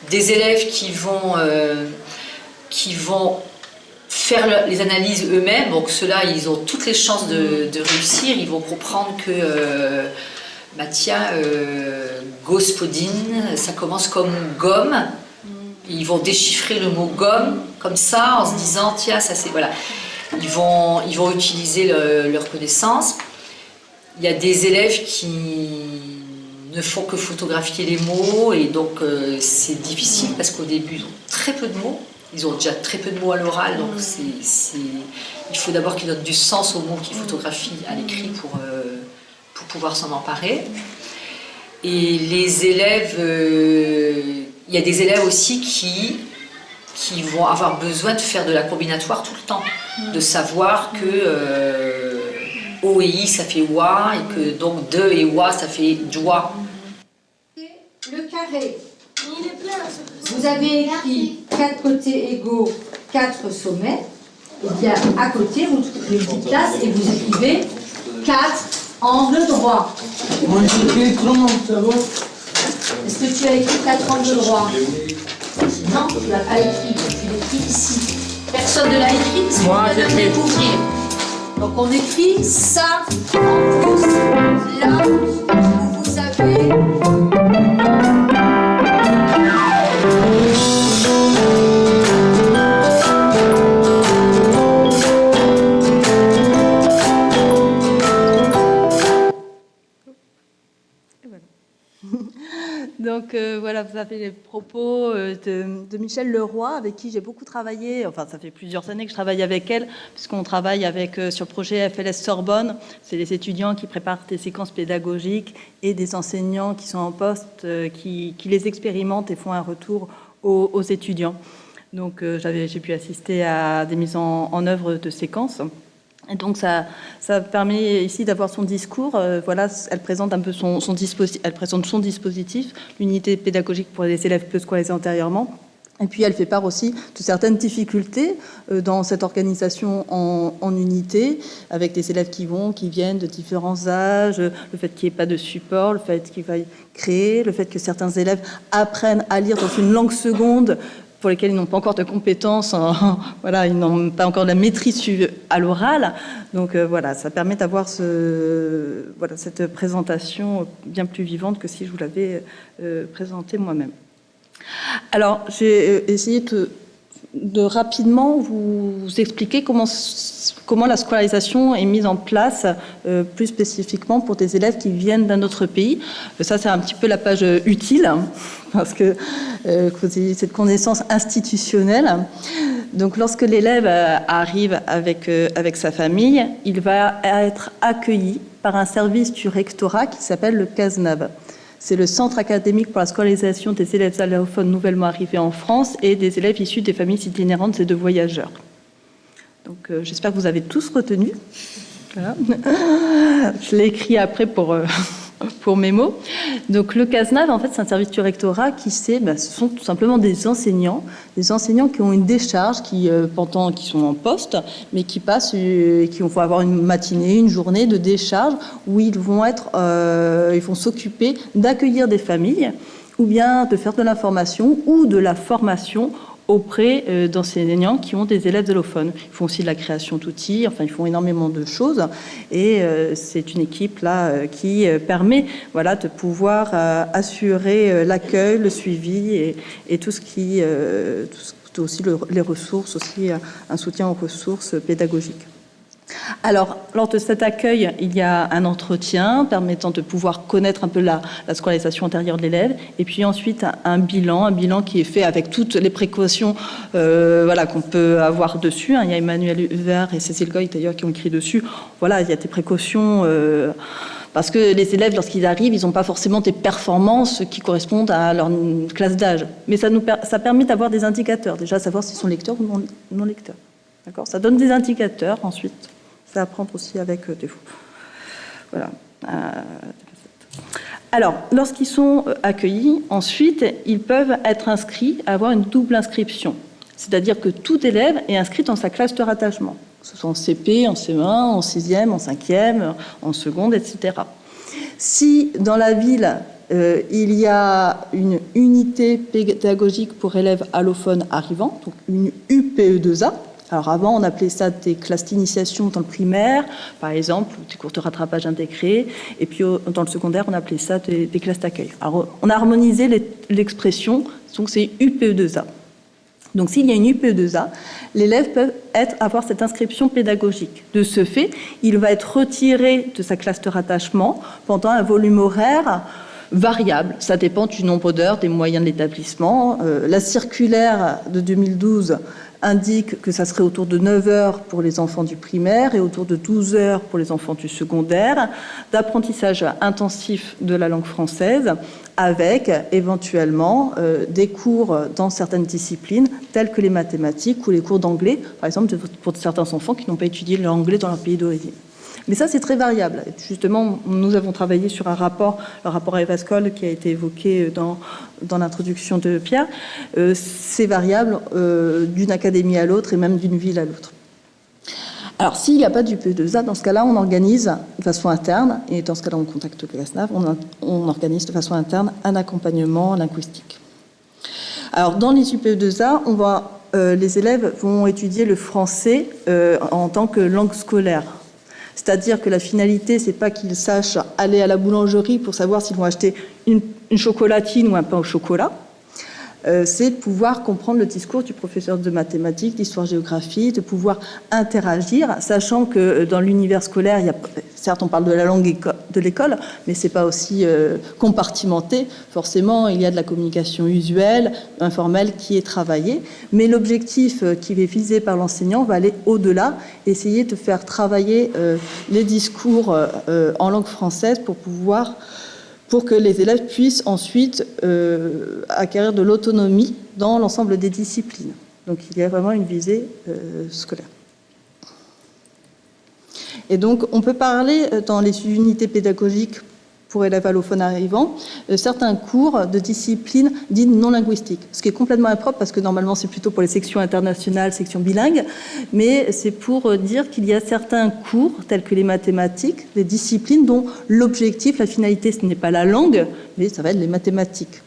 Speaker 16: des élèves qui vont faire les analyses eux-mêmes. Donc ceux-là, ils ont toutes les chances de réussir. Ils vont comprendre que gospodine, ça commence comme gomme. Ils vont déchiffrer le mot gomme comme ça en se disant tiens, ça c'est voilà. Ils vont utiliser leur connaissance. Il y a des élèves qui ne font que photographier les mots et donc c'est difficile parce qu'au début ils ont très peu de mots. Ils ont déjà très peu de mots à l'oral, donc il faut d'abord qu'ils donnent du sens aux mots qu'ils photographient à l'écrit pour pouvoir s'en emparer. Et les élèves, il y a des élèves aussi qui vont avoir besoin de faire de la combinatoire tout le temps, de savoir que O et I ça fait oua et que donc de et oua ça fait joie.
Speaker 17: Le carré. Vous avez écrit 4 côtés égaux, 4 sommets. Et bien à côté, vous trouvez une petite place et vous écrivez 4 angles droits.
Speaker 18: Moi j'ai écrit 30, ça va?
Speaker 17: Est-ce que tu as écrit 4 angles droits? Non, tu ne l'as pas écrit, tu l'écris ici. Personne ne l'a écrit, parce qu'on vient de le découvrir. Donc on écrit ça en plus, là où vous avez...
Speaker 2: Donc voilà, vous avez les propos de Michèle Leroy, avec qui j'ai beaucoup travaillé. Enfin, ça fait plusieurs années que je travaille avec elle, puisqu'on travaille sur le projet FLS Sorbonne. C'est les étudiants qui préparent des séquences pédagogiques et des enseignants qui sont en poste, qui les expérimentent et font un retour aux étudiants. Donc j'ai pu assister à des mises en œuvre de séquences. Et donc ça permet ici d'avoir son discours. Voilà, elle présente un peu son dispositif, l'unité pédagogique pour les élèves peu scolarisés antérieurement. Et puis elle fait part aussi de certaines difficultés dans cette organisation en unité, avec des élèves qui viennent de différents âges, le fait qu'il n'y ait pas de support, le fait qu'il faille créer, le fait que certains élèves apprennent à lire dans une langue seconde pour lesquels ils n'ont pas encore de compétences, voilà, ils n'ont pas encore de la maîtrise à l'oral. Donc voilà, ça permet d'avoir cette présentation bien plus vivante que si je vous l'avais présentée moi-même. Alors, j'ai essayé de rapidement vous expliquer comment la scolarisation est mise en place, plus spécifiquement pour des élèves qui viennent d'un autre pays. Ça, c'est un petit peu la page utile, hein, parce que vous ayez cette connaissance institutionnelle. Donc, lorsque l'élève arrive avec sa famille, il va être accueilli par un service du rectorat qui s'appelle le CASNAV. C'est le Centre académique pour la scolarisation des élèves allophones nouvellement arrivés en France et des élèves issus des familles itinérantes et de voyageurs. Donc, j'espère que vous avez tous retenu. Voilà. Je l'ai écrit après pour mes mots. Donc, le CASNAV, en fait, c'est un service du rectorat qui ce sont tout simplement des enseignants qui ont une décharge, qui sont en poste, mais qui vont avoir une matinée, une journée de décharge où ils vont s'occuper d'accueillir des familles ou bien de faire de l'information ou de la formation auprès d'enseignants qui ont des élèves allophones. Ils font aussi de la création d'outils, enfin ils font énormément de choses et c'est une équipe là qui permet de pouvoir assurer l'accueil, le suivi et tout ce qui aussi les ressources, aussi un soutien aux ressources pédagogiques. Alors, lors de cet accueil, il y a un entretien permettant de pouvoir connaître un peu la scolarisation antérieure de l'élève, et puis ensuite un bilan qui est fait avec toutes les précautions qu'on peut avoir dessus. Il y a Emmanuel Huvert et Cécile Goy d'ailleurs qui ont écrit dessus. Voilà, il y a des précautions parce que les élèves, lorsqu'ils arrivent, ils n'ont pas forcément des performances qui correspondent à leur classe d'âge. Mais ça permet d'avoir des indicateurs, déjà savoir s'ils sont lecteurs ou non lecteurs. D'accord ? Ça donne des indicateurs ensuite. C'est à prendre aussi avec des fous. Voilà. Alors, lorsqu'ils sont accueillis, ensuite, ils peuvent être inscrits, avoir une double inscription. C'est-à-dire que tout élève est inscrit dans sa classe de rattachement, que ce soit en CP, en CE1, en 6e, en 5e, en seconde, etc. Si dans la ville, il y a une unité pédagogique pour élèves allophones arrivants, donc une UPE2A. Alors avant, on appelait ça des classes d'initiation dans le primaire, par exemple, ou des cours de rattrapage intégrés. Et puis dans le secondaire, on appelait ça des classes d'accueil. Alors on a harmonisé l'expression, donc c'est UPE2A. Donc s'il y a une UPE2A, l'élève peut avoir cette inscription pédagogique. De ce fait, il va être retiré de sa classe de rattachement pendant un volume horaire variable. Ça dépend du nombre d'heures, des moyens de l'établissement. La circulaire de 2012 indique que ça serait autour de 9 heures pour les enfants du primaire et autour de 12 heures pour les enfants du secondaire, d'apprentissage intensif de la langue française, avec éventuellement des cours dans certaines disciplines, telles que les mathématiques ou les cours d'anglais, par exemple pour certains enfants qui n'ont pas étudié l'anglais dans leur pays d'origine. Mais ça, c'est très variable. Justement, nous avons travaillé sur un rapport, le rapport Evascol, qui a été évoqué dans l'introduction de Pierre. C'est variable d'une académie à l'autre et même d'une ville à l'autre. Alors, s'il n'y a pas d'UPE2A, dans ce cas-là, on organise de façon interne, et dans ce cas-là, on contacte le CASNAV, on organise de façon interne un accompagnement linguistique. Alors, dans les UPE2A, les élèves vont étudier le français en tant que langue scolaire. C'est-à-dire que la finalité, c'est pas qu'ils sachent aller à la boulangerie pour savoir s'ils vont acheter une chocolatine ou un pain au chocolat. C'est de pouvoir comprendre le discours du professeur de mathématiques, d'histoire-géographie, de pouvoir interagir, sachant que dans l'univers scolaire, certes on parle de la langue de l'école, mais c'est pas aussi compartimenté. Forcément, il y a de la communication usuelle, informelle qui est travaillée, mais l'objectif qui est visé par l'enseignant va aller au-delà, essayer de faire travailler les discours en langue française pour que les élèves puissent ensuite acquérir de l'autonomie dans l'ensemble des disciplines. Donc il y a vraiment une visée scolaire. Et donc on peut parler dans les unités pédagogiques pour élèves allophones arrivants, certains cours de disciplines dites non linguistiques, ce qui est complètement impropre parce que normalement c'est plutôt pour les sections internationales, sections bilingues, mais c'est pour dire qu'il y a certains cours tels que les mathématiques, des disciplines dont l'objectif, la finalité, ce n'est pas la langue, mais ça va être les mathématiques.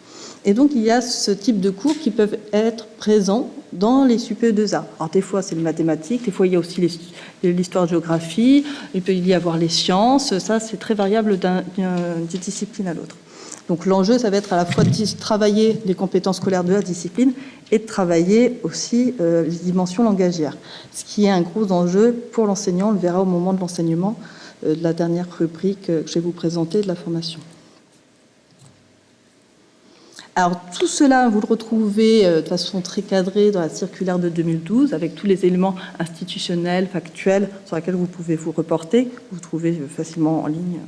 Speaker 2: Et donc il y a ce type de cours qui peuvent être présents dans les UPE2A. Alors des fois c'est les mathématiques, des fois il y a aussi l'histoire-géographie, il peut y avoir les sciences, ça c'est très variable d'une discipline à l'autre. Donc l'enjeu ça va être à la fois de travailler les compétences scolaires de la discipline et de travailler aussi les dimensions langagières. Ce qui est un gros enjeu pour l'enseignant, on le verra au moment de l'enseignement de la dernière rubrique que je vais vous présenter de la formation. Alors tout cela, vous le retrouvez de façon très cadrée dans la circulaire de 2012, avec tous les éléments institutionnels, factuels, sur lesquels vous pouvez vous reporter, vous trouvez facilement en ligne.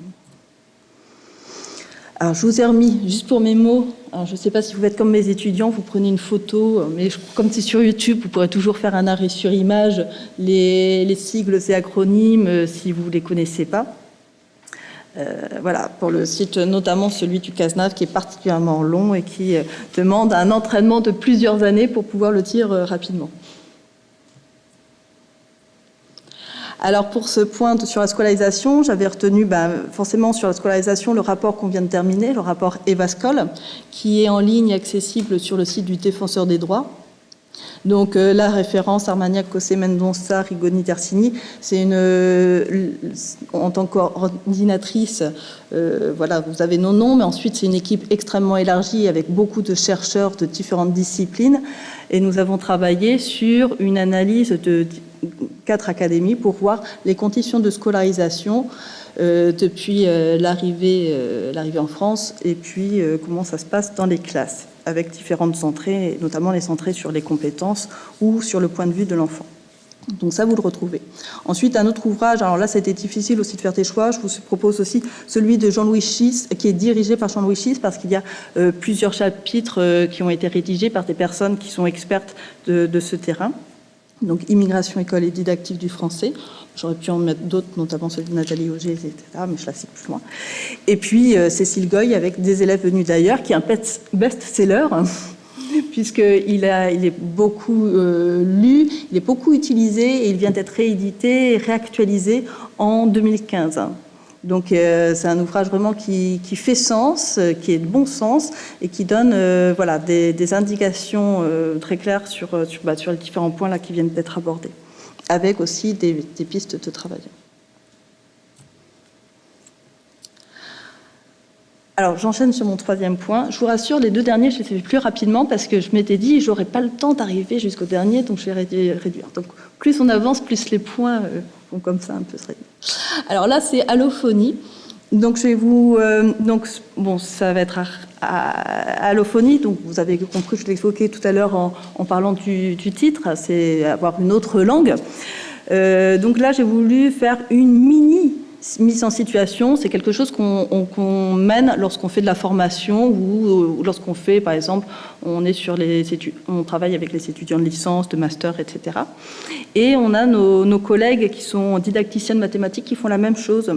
Speaker 2: Alors je vous ai remis, juste pour mes mots, alors, je ne sais pas si vous êtes comme mes étudiants, vous prenez une photo, mais comme c'est sur YouTube, vous pourrez toujours faire un arrêt sur image, les sigles et acronymes, si vous ne les connaissez pas. Voilà, pour le site, notamment celui du CASNAV, qui est particulièrement long et qui demande un entraînement de plusieurs années pour pouvoir le dire rapidement. Alors pour ce point sur la scolarisation, j'avais retenu forcément sur la scolarisation le rapport qu'on vient de terminer, le rapport Evascol, qui est en ligne accessible sur le site du Défenseur des droits. Donc la référence Armagnac, Cossé, Mendonça, Rigoni, Tersini, c'est en tant que coordinatrice, voilà, vous avez nos noms, mais ensuite c'est une équipe extrêmement élargie avec beaucoup de chercheurs de différentes disciplines, et nous avons travaillé sur une analyse de 4 académies pour voir les conditions de scolarisation depuis l'arrivée en France, et puis comment ça se passe dans les classes, avec différentes entrées, notamment les entrées sur les compétences ou sur le point de vue de l'enfant. Donc ça, vous le retrouvez. Ensuite, un autre ouvrage, alors là, c'était difficile aussi de faire tes choix, je vous propose aussi celui de Jean-Louis Schiss, qui est dirigé par Jean-Louis Schiss, parce qu'il y a plusieurs chapitres qui ont été rédigés par des personnes qui sont expertes de ce terrain. Donc, immigration, école et didactique du français. J'aurais pu en mettre d'autres, notamment celui de Nathalie Auger, etc., mais je la cite plus loin. Et puis, Cécile Goy, avec Des élèves venus d'ailleurs, qui est un best-seller, puisqu'il est beaucoup lu, il est beaucoup utilisé, et il vient d'être réédité et réactualisé en 2015. Donc, c'est un ouvrage vraiment qui fait sens, qui est de bon sens, et qui donne voilà, des indications très claires sur les différents points là, qui viennent d'être abordés, avec aussi des pistes de travail. Alors, j'enchaîne sur mon 3e point. Je vous rassure, les 2 derniers, je les ai fait plus rapidement parce que je m'étais dit que je n'aurais pas le temps d'arriver jusqu'au dernier, donc je vais réduire. Donc, plus on avance, plus les points vont comme ça un peu se réduire. Alors là, c'est allophonie. Donc, je vais vous... ça va être allophonie. Donc, vous avez compris, je l'ai évoqué tout à l'heure en parlant du titre, c'est avoir une autre langue. Donc là, j'ai voulu faire une mise en situation. C'est quelque chose qu'on mène lorsqu'on fait de la formation ou lorsqu'on fait, par exemple, on travaille avec les étudiants de licence, de master, etc. Et on a nos collègues qui sont didacticiens de mathématiques qui font la même chose.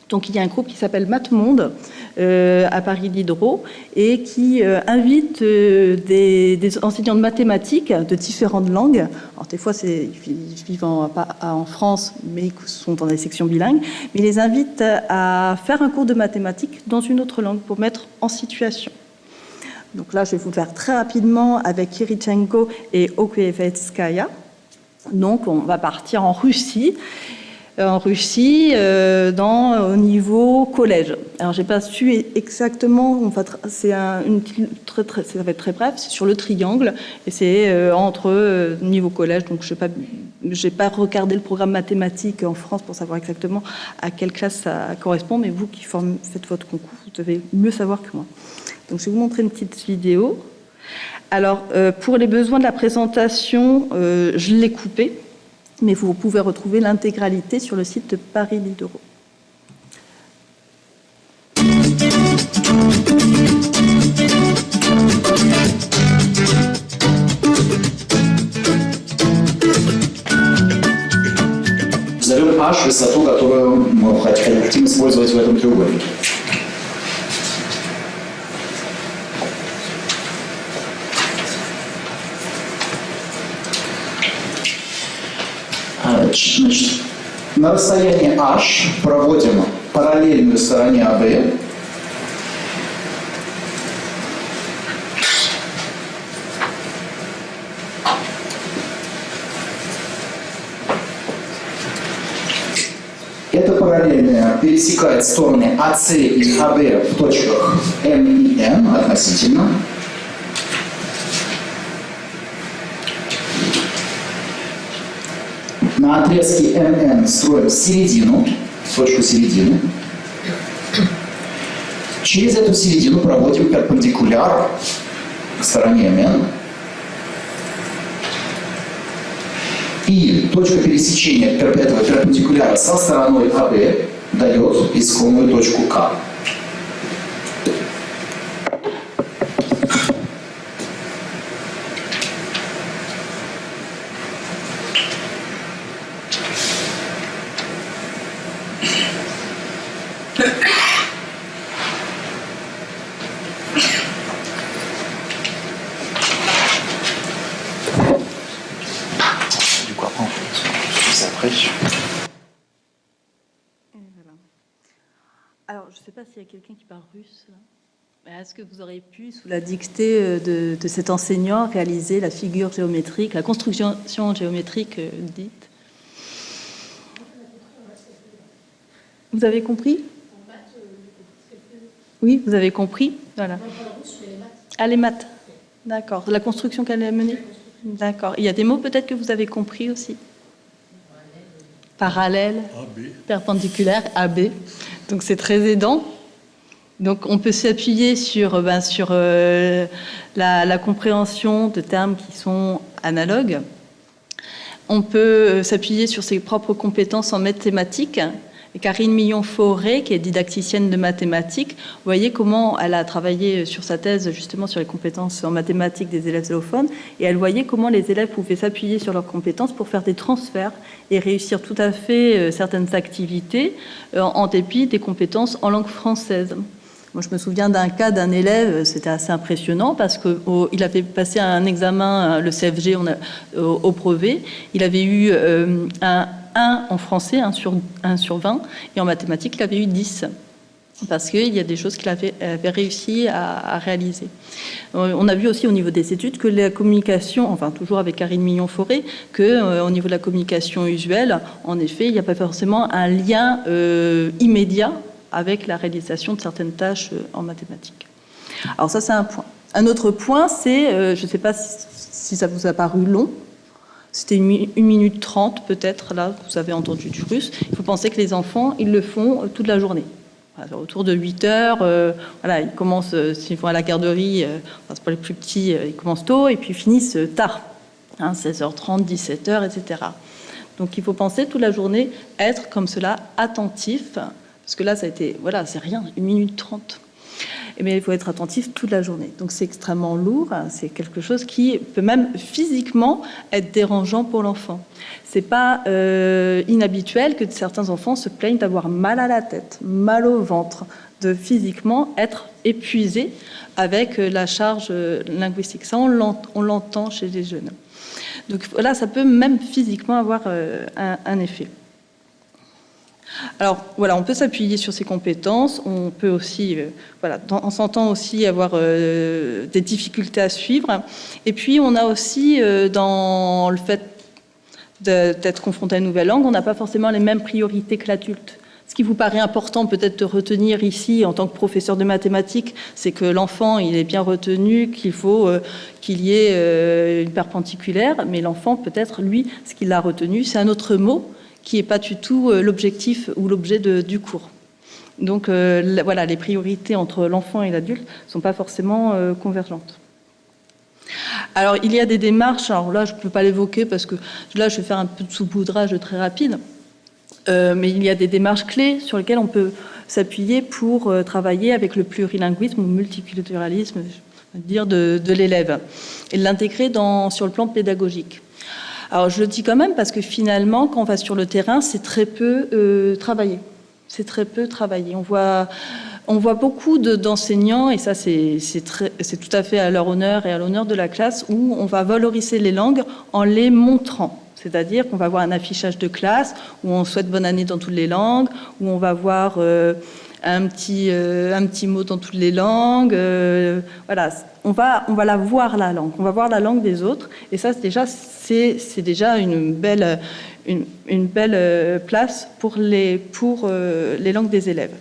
Speaker 2: Donc il y a un groupe qui s'appelle MathMonde à Paris Diderot et qui invite des enseignants de mathématiques de différentes langues. Alors des fois ils vivent en France, mais ils sont dans des sections bilingues, mais ils les invitent à faire un cours de mathématiques dans une autre langue pour mettre en situation. Donc là, je vais vous le faire très rapidement avec Kirichenko et Okuevetskaya. Donc on va partir en Russie. Au niveau collège. Alors, j'ai pas su exactement, ça va être très bref, c'est sur le triangle, et c'est entre niveau collège, donc j'ai pas regardé le programme mathématique en France pour savoir exactement à quelle classe ça correspond, mais vous qui faites votre concours, vous devez mieux savoir que moi. Donc, je vais vous montrer une petite vidéo. Alors, pour les besoins de la présentation, je l'ai coupé, mais vous pouvez retrouver l'intégralité sur le site de Paris Diderot.
Speaker 19: Назовем H высоту, которую мы хотим использовать в этом треугольнике. Значит, на расстоянии H проводим параллельную стороне АБ. Эта параллельная пересекает стороны АС и АБ в точках М и Н относительно. На отрезке МН строим середину, точку середины. Через эту середину проводим перпендикуляр к стороне МН. И точка пересечения этого перпендикуляра со стороной АБ дает исходную точку К.
Speaker 2: Alors, je ne sais pas s'il y a quelqu'un qui parle russe. Est-ce que vous aurez pu, sous la dictée de cet enseignant, réaliser la figure géométrique, la construction géométrique dite? Vous avez compris? Oui, vous avez compris. Voilà. Ah, les maths. D'accord. La construction qu'elle a menée. D'accord. Il y a des mots peut-être que vous avez compris aussi. Parallèle, perpendiculaire, AB. Donc c'est très aidant. Donc on peut s'appuyer sur la compréhension de termes qui sont analogues. On peut s'appuyer sur ses propres compétences en mathématiques. Et Karine Millon-Fauré, qui est didacticienne de mathématiques, vous voyez comment elle a travaillé sur sa thèse justement sur les compétences en mathématiques des élèves allophones, et elle voyait comment les élèves pouvaient s'appuyer sur leurs compétences pour faire des transferts et réussir tout à fait certaines activités en dépit des compétences en langue française. Moi, je me souviens d'un cas d'un élève, c'était assez impressionnant parce qu'il avait passé un examen, le CFG au brevet, il avait eu un 1 en français, 1 sur 20, et en mathématiques, il avait eu 10, parce qu'il y a des choses qu'il avait réussi à réaliser. On a vu aussi au niveau des études que la communication, enfin toujours avec Karine Millon-Fauré, qu'au niveau de la communication usuelle, en effet, il n'y a pas forcément un lien immédiat avec la réalisation de certaines tâches en mathématiques. Alors ça, c'est un point. Un autre point, c'est, je ne sais pas si ça vous a paru long, c'était 1 minute 30 peut-être, là, vous avez entendu du russe. Il faut penser que les enfants, ils le font toute la journée. Alors, autour de 8 heures, voilà, ils commencent, s'ils vont à la garderie, enfin, c'est pour les plus petits, ils commencent tôt et puis ils finissent tard, 16h30, 17h, etc. Donc il faut penser toute la journée être comme cela, attentif, parce que là, ça a été, voilà, c'est rien, 1 minute 30. Mais il faut être attentif toute la journée. Donc c'est extrêmement lourd, c'est quelque chose qui peut même physiquement être dérangeant pour l'enfant. C'est pas inhabituel que certains enfants se plaignent d'avoir mal à la tête, mal au ventre, de physiquement être épuisés avec la charge linguistique. Ça, on l'entend chez les jeunes. Donc voilà, ça peut même physiquement avoir un effet. Alors voilà, on peut s'appuyer sur ses compétences, on peut aussi, voilà, on s'entend aussi avoir des difficultés à suivre. Et puis on a aussi, dans le fait d'être confronté à une nouvelle langue, on n'a pas forcément les mêmes priorités que l'adulte. Ce qui vous paraît important peut-être de retenir ici en tant que professeur de mathématiques, c'est que l'enfant il est bien retenu, qu'il faut qu'il y ait une perpendiculaire, mais l'enfant peut-être, lui, ce qu'il a retenu, c'est un autre mot qui n'est pas du tout l'objectif ou l'objet du cours. Donc voilà, les priorités entre l'enfant et l'adulte ne sont pas forcément convergentes. Alors il y a des démarches, alors là je ne peux pas l'évoquer parce que là je vais faire un peu de saupoudrage très rapide, mais il y a des démarches clés sur lesquelles on peut s'appuyer pour travailler avec le plurilinguisme ou multiculturalisme, je veux dire, de l'élève et de l'intégrer sur le plan pédagogique. Alors je le dis quand même parce que finalement, quand on va sur le terrain, c'est très peu travaillé. C'est très peu travaillé. On voit beaucoup d'enseignants, et ça c'est tout à fait à leur honneur et à l'honneur de la classe, où on va valoriser les langues en les montrant. C'est-à-dire qu'on va avoir un affichage de classe où on souhaite bonne année dans toutes les langues, où on va voir un petit mot dans toutes les langues. Voilà, on va la voir la langue. On va voir la langue des autres. Et ça, c'est déjà une belle place pour les langues des élèves.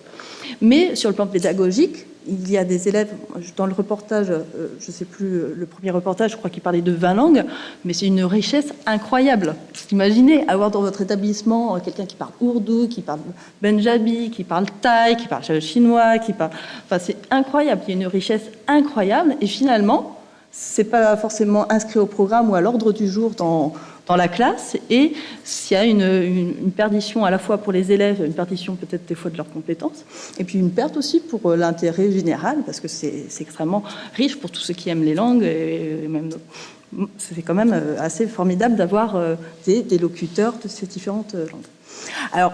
Speaker 2: Mais sur le plan pédagogique, il y a des élèves, dans le reportage, je ne sais plus, le premier reportage, je crois qu'il parlait de 20 langues, mais c'est une richesse incroyable. Imaginez avoir dans votre établissement quelqu'un qui parle ourdou, qui parle benjabi, qui parle thaï, qui parle chinois, Enfin, c'est incroyable, il y a une richesse incroyable, et finalement, ce n'est pas forcément inscrit au programme ou à l'ordre du jour dans la classe, et s'il y a une perdition à la fois pour les élèves, une perdition peut-être des fois de leurs compétences, et puis une perte aussi pour l'intérêt général, parce que c'est extrêmement riche pour tous ceux qui aiment les langues, et même c'est quand même assez formidable d'avoir des locuteurs de ces différentes langues. Alors,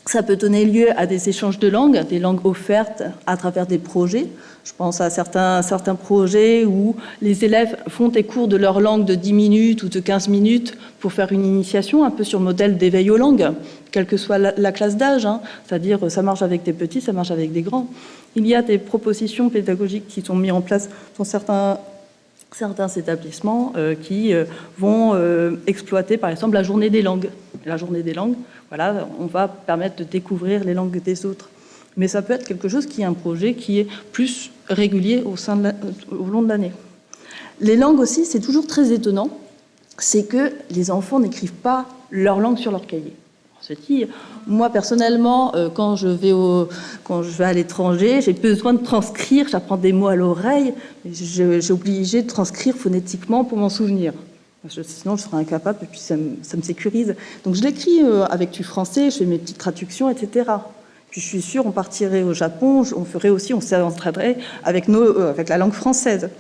Speaker 2: Ça peut donner lieu à des échanges de langues, des langues offertes à travers des projets. Je pense à certains projets où les élèves font des cours de leur langue de 10 minutes ou de 15 minutes pour faire une initiation, un peu sur le modèle d'éveil aux langues, quelle que soit la classe d'âge. C'est-à-dire, ça marche avec des petits, ça marche avec des grands. Il y a des propositions pédagogiques qui sont mises en place dans certains établissements qui vont exploiter, par exemple, la journée des langues. La journée des langues, voilà, on va permettre de découvrir les langues des autres. Mais ça peut être quelque chose qui est un projet qui est plus régulier au long de l'année. Les langues aussi, c'est toujours très étonnant, c'est que les enfants n'écrivent pas leur langue sur leur cahier. On se dit, moi personnellement, quand je vais à l'étranger, j'ai besoin de transcrire, j'apprends des mots à l'oreille, j'ai obligé de transcrire phonétiquement pour m'en souvenir. Sinon, je serais incapable, et puis ça me sécurise. Donc je l'écris avec du français, je fais mes petites traductions, etc. Puis je suis sûre, on partirait au Japon, on s'entraiderait avec la langue française.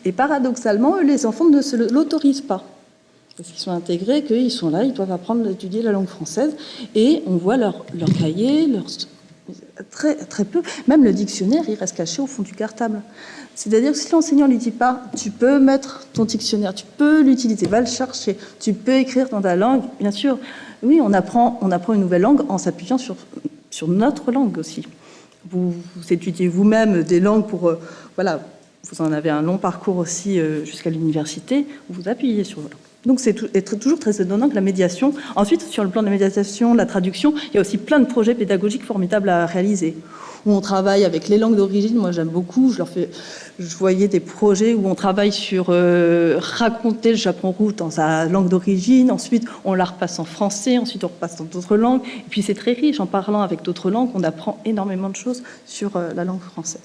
Speaker 2: Et paradoxalement, les enfants ne se l'autorisent pas. Parce qu'ils sont intégrés, qu'ils sont là, ils doivent apprendre à étudier la langue française. Et on voit leur cahier, très, très peu. Même le dictionnaire, il reste caché au fond du cartable. C'est-à-dire que si l'enseignant ne lui dit pas, tu peux mettre ton dictionnaire, tu peux l'utiliser, va le chercher, tu peux écrire dans ta langue, bien sûr. Oui, on apprend une nouvelle langue en s'appuyant sur notre langue aussi. Vous étudiez vous-même des langues pour... voilà, vous en avez un long parcours aussi jusqu'à l'université, où vous appuyez sur votre langue. Donc c'est toujours très étonnant que la médiation... Ensuite, sur le plan de la médiation, de la traduction, il y a aussi plein de projets pédagogiques formidables à réaliser, où on travaille avec les langues d'origine. Moi, j'aime beaucoup. Je voyais des projets où on travaille sur raconter le Japon rouge dans sa langue d'origine. Ensuite, on la repasse en français. Ensuite, on repasse dans d'autres langues. Et puis, c'est très riche. En parlant avec d'autres langues, on apprend énormément de choses sur la langue française.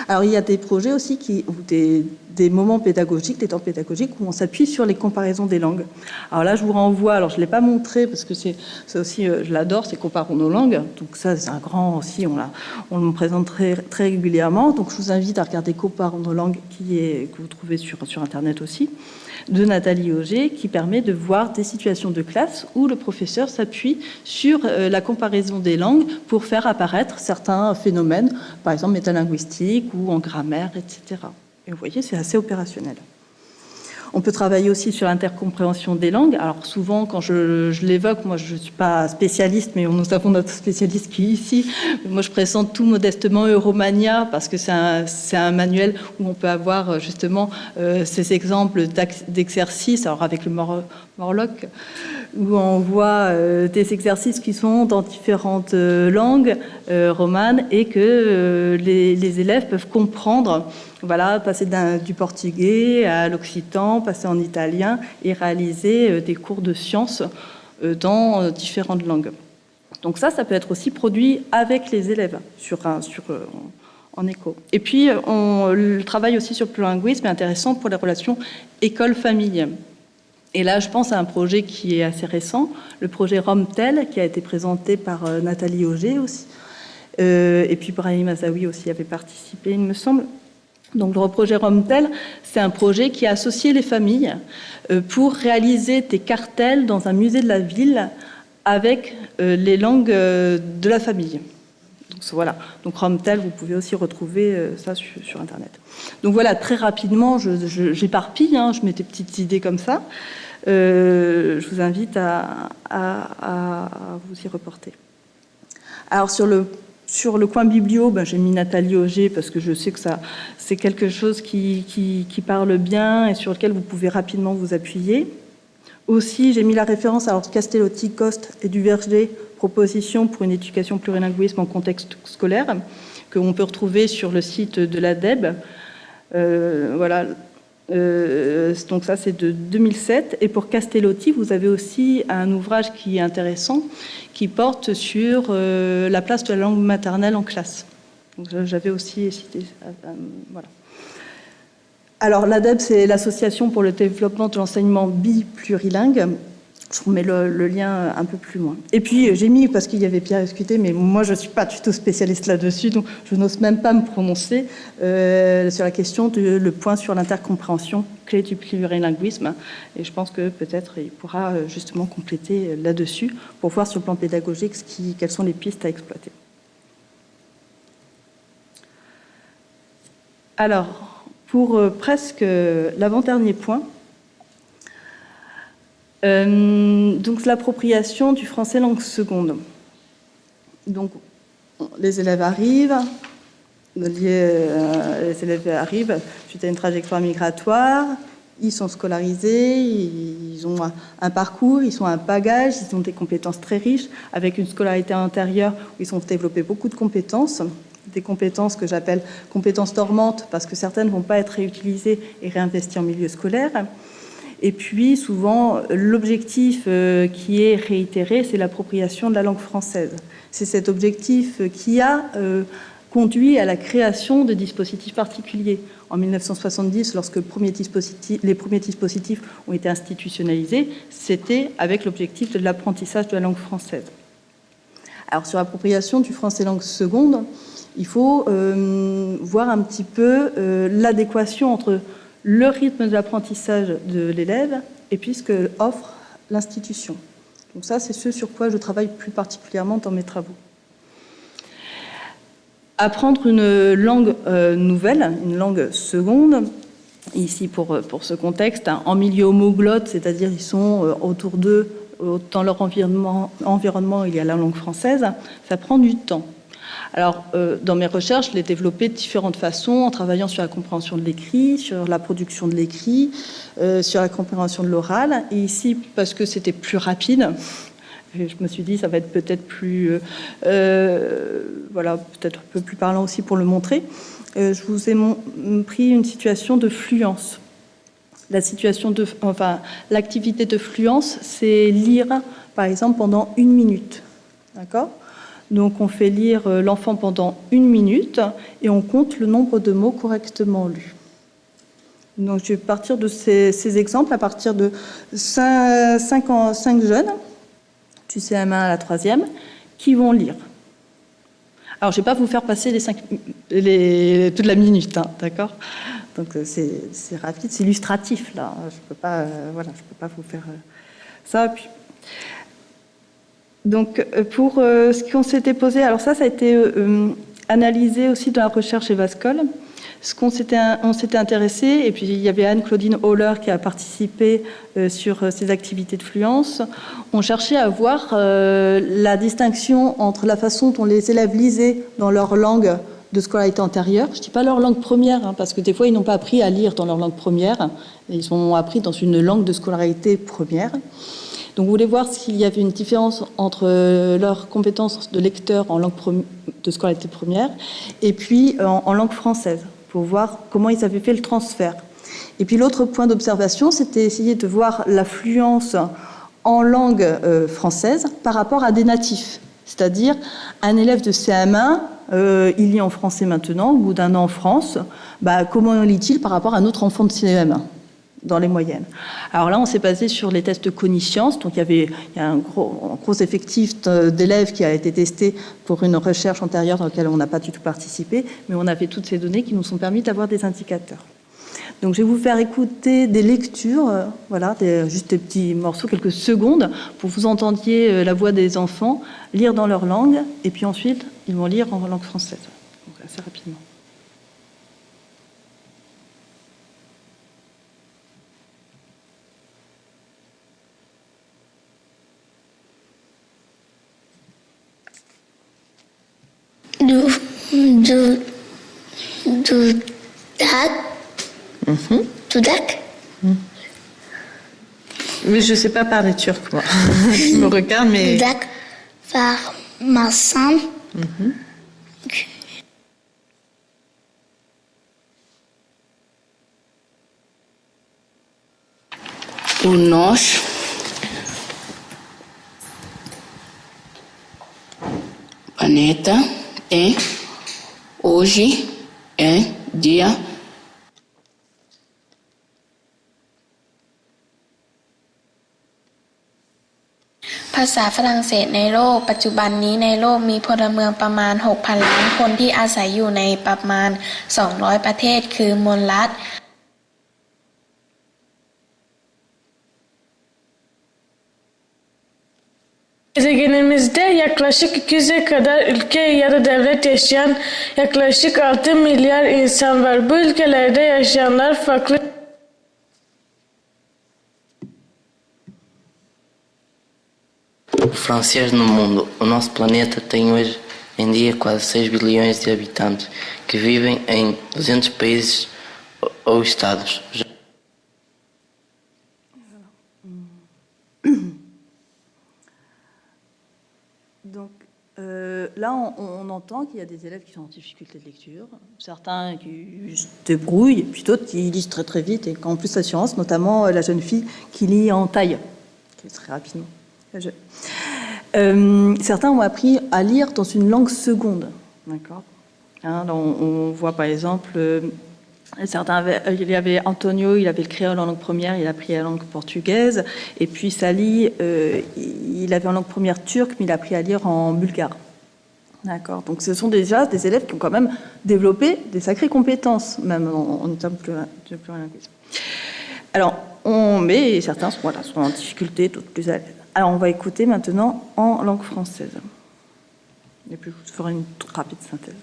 Speaker 2: Alors, il y a des projets aussi, ou des moments pédagogiques, des temps pédagogiques, où on s'appuie sur les comparaisons des langues. Alors là, je vous renvoie, alors je ne l'ai pas montré, parce que c'est aussi, je l'adore, c'est Comparons nos langues. Donc ça, c'est un grand aussi, on le présente très, très régulièrement. Donc je vous invite à regarder Comparons nos langues, que vous trouvez sur Internet aussi, de Nathalie Auger, qui permet de voir des situations de classe où le professeur s'appuie sur la comparaison des langues pour faire apparaître certains phénomènes, par exemple métalinguistiques ou en grammaire, etc. Et vous voyez, c'est assez opérationnel. On peut travailler aussi sur l'intercompréhension des langues. Alors souvent, quand je l'évoque, moi je ne suis pas spécialiste, mais nous avons notre spécialiste qui est ici. Moi je présente tout modestement Euromania, parce que c'est un manuel où on peut avoir justement ces exemples d'exercices, alors avec le Morlock, où on voit des exercices qui sont dans différentes langues romanes et que les élèves peuvent comprendre. Voilà, passer du portugais à l'occitan, passer en italien et réaliser des cours de sciences dans différentes langues. Donc ça peut être aussi produit avec les élèves en écho. Et puis, on travaille aussi sur le plurilinguisme, intéressant pour les relations école-famille. Et là, je pense à un projet qui est assez récent, le projet RomTel, qui a été présenté par Nathalie Auger aussi. Et puis Brahim Azaoui aussi avait participé, il me semble. Donc le projet RomTel, c'est un projet qui a associé les familles pour réaliser des cartels dans un musée de la ville avec les langues de la famille. Donc voilà. Donc RomTel, vous pouvez aussi retrouver ça sur Internet. Donc voilà, très rapidement, j'éparpille, je mets des petites idées comme ça. Je vous invite à vous y reporter. Alors sur le coin biblio, j'ai mis Nathalie Auger parce que je sais que c'est quelque chose qui parle bien et sur lequel vous pouvez rapidement vous appuyer. Aussi, j'ai mis la référence à Castellotti, Coste et Duverger, proposition pour une éducation plurilinguisme en contexte scolaire, que on peut retrouver sur le site de l'ADEB. Voilà. Donc ça, c'est de 2007. Et pour Castellotti, vous avez aussi un ouvrage qui est intéressant, qui porte sur la place de la langue maternelle en classe. Donc, j'avais aussi cité. Voilà. Alors, l'ADEB, c'est l'Association pour le développement de l'enseignement biplurilingue. je remets le lien un peu plus loin. Et puis, j'ai mis, parce qu'il y avait Pierre Escuté, mais moi, je ne suis pas du tout spécialiste là-dessus, donc je n'ose même pas me prononcer sur la question le point sur l'intercompréhension, clé du plurilinguisme. Et je pense que peut-être il pourra justement compléter là-dessus pour voir sur le plan pédagogique quelles sont les pistes à exploiter. Alors, pour presque l'avant-dernier point, donc l'appropriation du français langue seconde. Donc, les élèves arrivent suite à une trajectoire migratoire, ils sont scolarisés, ils ont un parcours, ils ont un bagage, ils ont des compétences très riches, avec une scolarité antérieure où ils ont développé beaucoup de compétences, des compétences que j'appelle compétences dormantes, parce que certaines ne vont pas être réutilisées et réinvesties en milieu scolaire. Et puis, souvent, l'objectif qui est réitéré, c'est l'appropriation de la langue française. C'est cet objectif qui a conduit à la création de dispositifs particuliers. En 1970, lorsque les premiers dispositifs ont été institutionnalisés, c'était avec l'objectif de l'apprentissage de la langue française. Alors, sur l'appropriation du français langue seconde, il faut voir un petit peu l'adéquation entre le rythme de l'apprentissage de l'élève et puis ce que offre l'institution. Donc ça, c'est ce sur quoi je travaille plus particulièrement dans mes travaux. Apprendre une langue nouvelle, une langue seconde, ici pour ce contexte, en milieu homoglotte, c'est-à-dire ils sont autour d'eux, dans leur environnement, il y a la langue française, ça prend du temps. Alors, dans mes recherches, je l'ai développé de différentes façons, en travaillant sur la compréhension de l'écrit, sur la production de l'écrit, sur la compréhension de l'oral. Et ici, parce que c'était plus rapide, je me suis dit, ça va être peut-être plus, peut-être un peu plus parlant aussi pour le montrer. Je vous ai pris une situation de fluence. L'activité de fluence, c'est lire, par exemple, pendant 1 minute. D'accord ? Donc, on fait lire l'enfant pendant 1 minute et on compte le nombre de mots correctement lus. Donc, je vais partir de ces exemples à partir de 5 jeunes, du CM1 à la 3e, qui vont lire. Alors, je ne vais pas vous faire passer toute la minute, hein, d'accord ? Donc, c'est rapide, c'est illustratif, là. Je ne peux pas vous faire ça. Puis, donc, pour ce qu'on s'était posé, alors ça a été analysé aussi dans la recherche Evascol. On s'était intéressé, et puis il y avait Anne-Claudine Holler qui a participé sur ces activités de fluence. On cherchait à voir la distinction entre la façon dont les élèves lisaient dans leur langue de scolarité antérieure. Je ne dis pas leur langue première, hein, parce que des fois, ils n'ont pas appris à lire dans leur langue première. Ils ont appris dans une langue de scolarité première. Donc, vous voulez voir s'il y avait une différence entre leurs compétences de lecteur en langue de scolarité première et puis en langue française, pour voir comment ils avaient fait le transfert. Et puis, l'autre point d'observation, c'était essayer de voir la fluence en langue française par rapport à des natifs. C'est-à-dire, un élève de CM1, il lit en français maintenant, au bout d'1 an en France, comment lit-il par rapport à un autre enfant de CM1 dans les moyennes. Alors là, on s'est basé sur les tests de cogniscience. Donc, il y a un gros effectif d'élèves qui a été testé pour une recherche antérieure dans laquelle on n'a pas du tout participé, mais on avait toutes ces données qui nous ont permis d'avoir des indicateurs. Donc, je vais vous faire écouter des lectures, juste des petits morceaux, quelques secondes, pour que vous entendiez la voix des enfants lire dans leur langue, et puis ensuite, ils vont lire en langue française. Donc, assez rapidement.
Speaker 6: Dudak.
Speaker 2: Mais je ne sais pas parler turc, moi. Je me regarde, mais...
Speaker 6: Dudak varmasam.
Speaker 10: O nós planeta tem hoje é dia
Speaker 8: าษาฝรั่งเศสในโลกปัจจุบันนี้ในโลกมีพลเมืองประมาณ 6,000 ล้านคนที่อาศัยอยู่ในประมาณ200ประเทศคือมลรัฐ
Speaker 6: Gezegenimizde yaklaşık 200'e kadar ülke ya da devlet yaşayan yaklaşık 6 milyar insan var. Bu ülkelerde yaşayanlar farklı.
Speaker 9: Francês no mundo. O nosso planeta tem hoje em dia quase 6 bilhões de habitantes que vivem em 200 países ou estados.
Speaker 2: Donc là, on entend qu'il y a des élèves qui sont en difficulté de lecture, certains qui se débrouillent, et puis d'autres qui lisent très très vite et qui ont plus d'assurance, notamment la jeune fille qui lit en taille, qui lit très rapidement. Certains ont appris à lire dans une langue seconde, d'accord. Hein, on voit par exemple, il y avait Antonio, il avait le créole en langue première, il a appris la langue portugaise, et puis Sally, il avait en langue première turque, mais il a appris à lire en bulgare. D'accord. Donc ce sont déjà des élèves qui ont quand même développé des sacrées compétences, même en termes de plurilinguisme. Alors, mais certains sont en difficulté, d'autres plus à l'aise. Alors, on va écouter maintenant en langue française. Et puis, je ferai une rapide synthèse.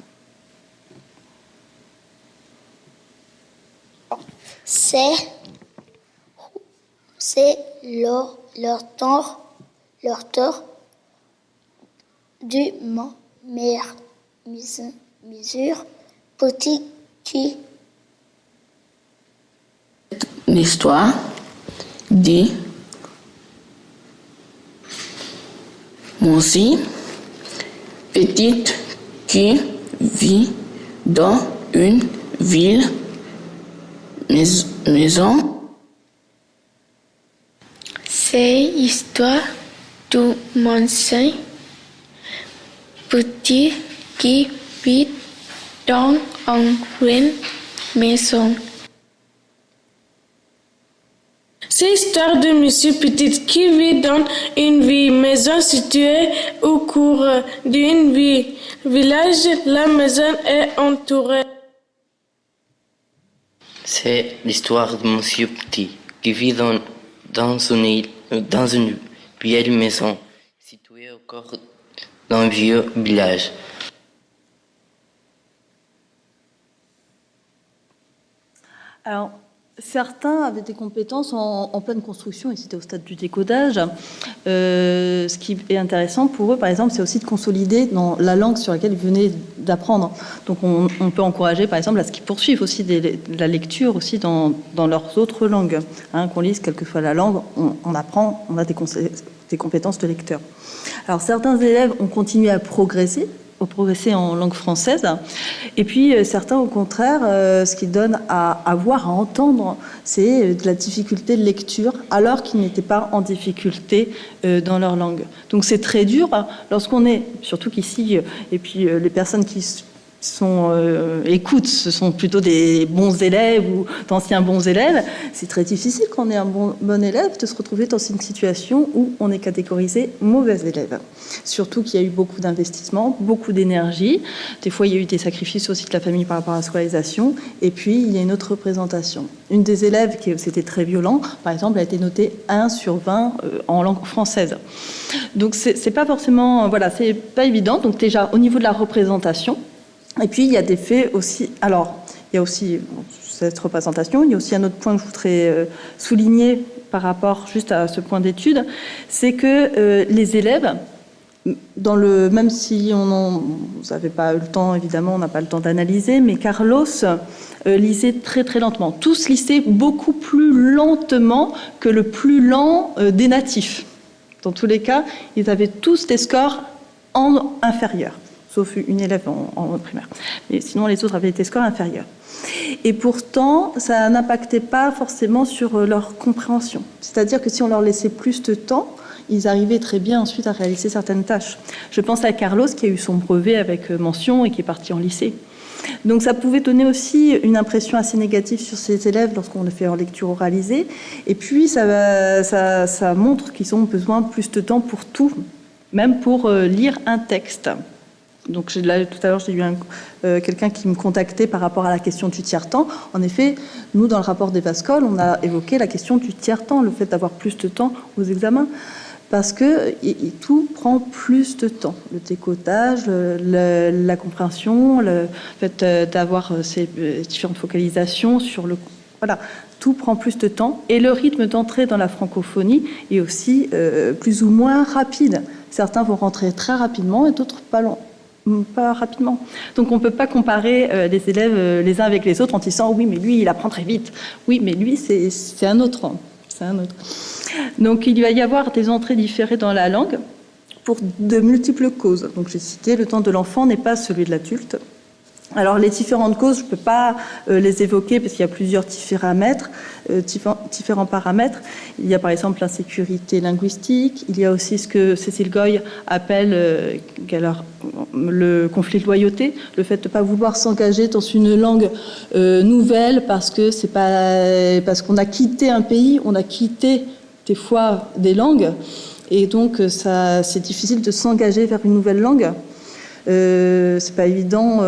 Speaker 20: C'est leur tort du meilleure mesure petit qui
Speaker 10: L'histoire dit Moussi, petite qui vit dans une ville maison.
Speaker 20: C'est l'histoire du monsieur petit qui vit dans une maison.
Speaker 6: C'est l'histoire de monsieur petit qui vit dans une vieille maison située au cours d'une village. La maison est entourée.
Speaker 9: C'est l'histoire de Monsieur Petit qui vit dans une vieille maison située au cœur d'un vieux village.
Speaker 2: Alors, certains avaient des compétences en pleine construction, et c'était au stade du décodage. Ce qui est intéressant pour eux, par exemple, c'est aussi de consolider dans la langue sur laquelle ils venaient d'apprendre. Donc on peut encourager, par exemple, à ce qu'ils poursuivent aussi de la lecture aussi dans leurs autres langues. Hein, qu'on lise quelle que soit la langue, on apprend, on a des compétences de lecteur. Alors certains élèves ont continué à progresser en langue française. Et puis, certains, au contraire, ce qu'ils donnent à voir, à entendre, c'est de la difficulté de lecture, alors qu'ils n'étaient pas en difficulté dans leur langue. Donc, c'est très dur lorsqu'on est, surtout qu'ici, et puis les personnes qui écoutent, ce sont plutôt des bons élèves ou d'anciens bons élèves. C'est très difficile quand on est un bon élève de se retrouver dans une situation où on est catégorisé mauvais élève. Surtout qu'il y a eu beaucoup d'investissements, beaucoup d'énergie. Des fois, il y a eu des sacrifices aussi de la famille par rapport à la scolarisation. Et puis, il y a une autre représentation. Une des élèves, c'était très violent, par exemple, a été notée 1 sur 20 en langue française. Donc, c'est pas forcément... Voilà, c'est pas évident. Donc, déjà, au niveau de la représentation, et puis, il y a des faits aussi... Alors, il y a aussi cette représentation. Il y a aussi un autre point que je voudrais souligner par rapport juste à ce point d'étude, c'est que les élèves, même si vous n'avez pas eu le temps, évidemment, on n'a pas le temps d'analyser, mais Carlos lisait très très lentement. Tous lisaient beaucoup plus lentement que le plus lent des natifs. Dans tous les cas, ils avaient tous des scores inférieurs. Sauf une élève en primaire. Mais sinon, les autres avaient des scores inférieurs. Et pourtant, ça n'impactait pas forcément sur leur compréhension. C'est-à-dire que si on leur laissait plus de temps, ils arrivaient très bien ensuite à réaliser certaines tâches. Je pense à Carlos qui a eu son brevet avec mention et qui est parti en lycée. Donc ça pouvait donner aussi une impression assez négative sur ces élèves lorsqu'on le fait en lecture oralisée. Et puis ça montre qu'ils ont besoin de plus de temps pour tout, même pour lire un texte. Donc là, tout à l'heure, j'ai eu quelqu'un qui me contactait par rapport à la question du tiers-temps. En effet, nous, dans le rapport d'Evascol, on a évoqué la question du tiers-temps, le fait d'avoir plus de temps aux examens. Parce que tout prend plus de temps. Le décotage, la compréhension, le fait d'avoir ces différentes focalisations sur le... Voilà, tout prend plus de temps. Et le rythme d'entrée dans la francophonie est aussi plus ou moins rapide. Certains vont rentrer très rapidement et d'autres pas rapidement. Donc on ne peut pas comparer les élèves les uns avec les autres en disant « oui, mais lui, il apprend très vite ». Oui, mais lui, c'est un autre. C'est un autre. Donc il va y avoir des entrées différées dans la langue pour de multiples causes. Donc j'ai cité, le temps de l'enfant n'est pas celui de l'adulte. Alors les différentes causes, je ne peux pas les évoquer parce qu'il y a plusieurs différents paramètres. Il y a par exemple l'insécurité linguistique, il y a aussi ce que Cécile Goy appelle le conflit de loyauté, le fait de ne pas vouloir s'engager dans une langue nouvelle parce qu'on a quitté un pays, on a quitté des fois des langues, et donc c'est difficile de s'engager vers une nouvelle langue. C'est pas évident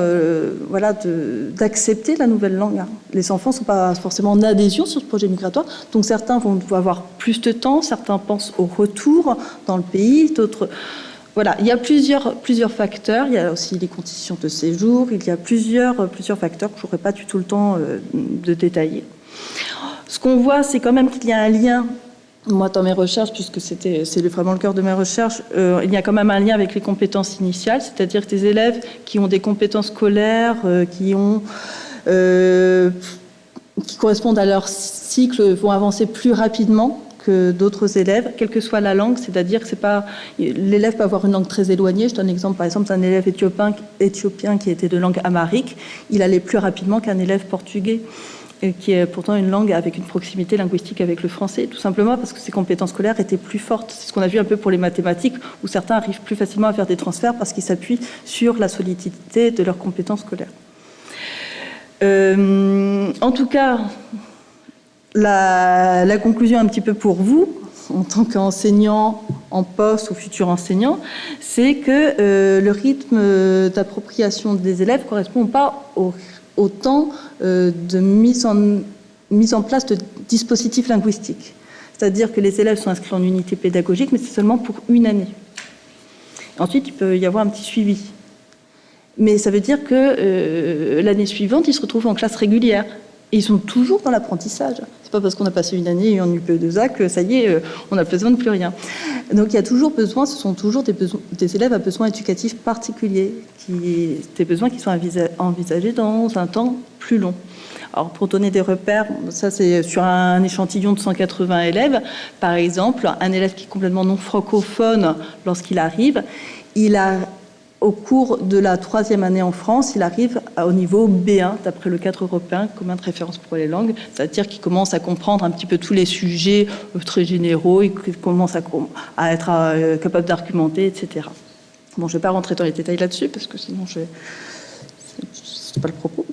Speaker 2: d'accepter la nouvelle langue. Les enfants ne sont pas forcément en adhésion sur ce projet migratoire, donc certains vont avoir plus de temps, certains pensent au retour dans le pays, d'autres... Voilà, il y a plusieurs facteurs, il y a aussi les conditions de séjour, il y a plusieurs facteurs que je n'aurai pas du tout le temps de détailler. Ce qu'on voit, c'est quand même qu'il y a un lien. Moi, dans mes recherches, puisque c'est vraiment le cœur de mes recherches, il y a quand même un lien avec les compétences initiales, c'est-à-dire que des élèves qui ont des compétences scolaires, qui correspondent à leur cycle, vont avancer plus rapidement que d'autres élèves, quelle que soit la langue, c'est-à-dire que l'élève peut avoir une langue très éloignée. Je donne l'exemple, par exemple, d'un élève éthiopien qui était de langue amharique, il allait plus rapidement qu'un élève portugais, qui est pourtant une langue avec une proximité linguistique avec le français, tout simplement parce que ses compétences scolaires étaient plus fortes. C'est ce qu'on a vu un peu pour les mathématiques, où certains arrivent plus facilement à faire des transferts parce qu'ils s'appuient sur la solidité de leurs compétences scolaires. En tout cas, la conclusion un petit peu pour vous, en tant qu'enseignant en poste ou futur enseignant, c'est que le rythme d'appropriation des élèves ne correspond pas au temps de mise en place de dispositifs linguistiques. C'est-à-dire que les élèves sont inscrits en unité pédagogique, mais c'est seulement pour une année. Ensuite, il peut y avoir un petit suivi. Mais ça veut dire que l'année suivante, ils se retrouvent en classe régulière. Et ils sont toujours dans l'apprentissage. C'est pas parce qu'on a passé une année en UPE2A que ça y est, on n'a besoin de plus rien. Donc il y a toujours besoin, ce sont toujours des élèves à besoins éducatifs particuliers, des besoins qui sont envisagés dans un temps plus long. Alors pour donner des repères, ça c'est sur un échantillon de 180 élèves, par exemple, un élève qui est complètement non francophone, lorsqu'il arrive, au cours de la 3e année en France, il arrive au niveau B1, d'après le cadre européen commun de référence pour les langues, c'est-à-dire qu'il commence à comprendre un petit peu tous les sujets très généraux, il commence à être capable d'argumenter, etc. Bon, je ne vais pas rentrer dans les détails là-dessus, parce que sinon, c'est pas le propos.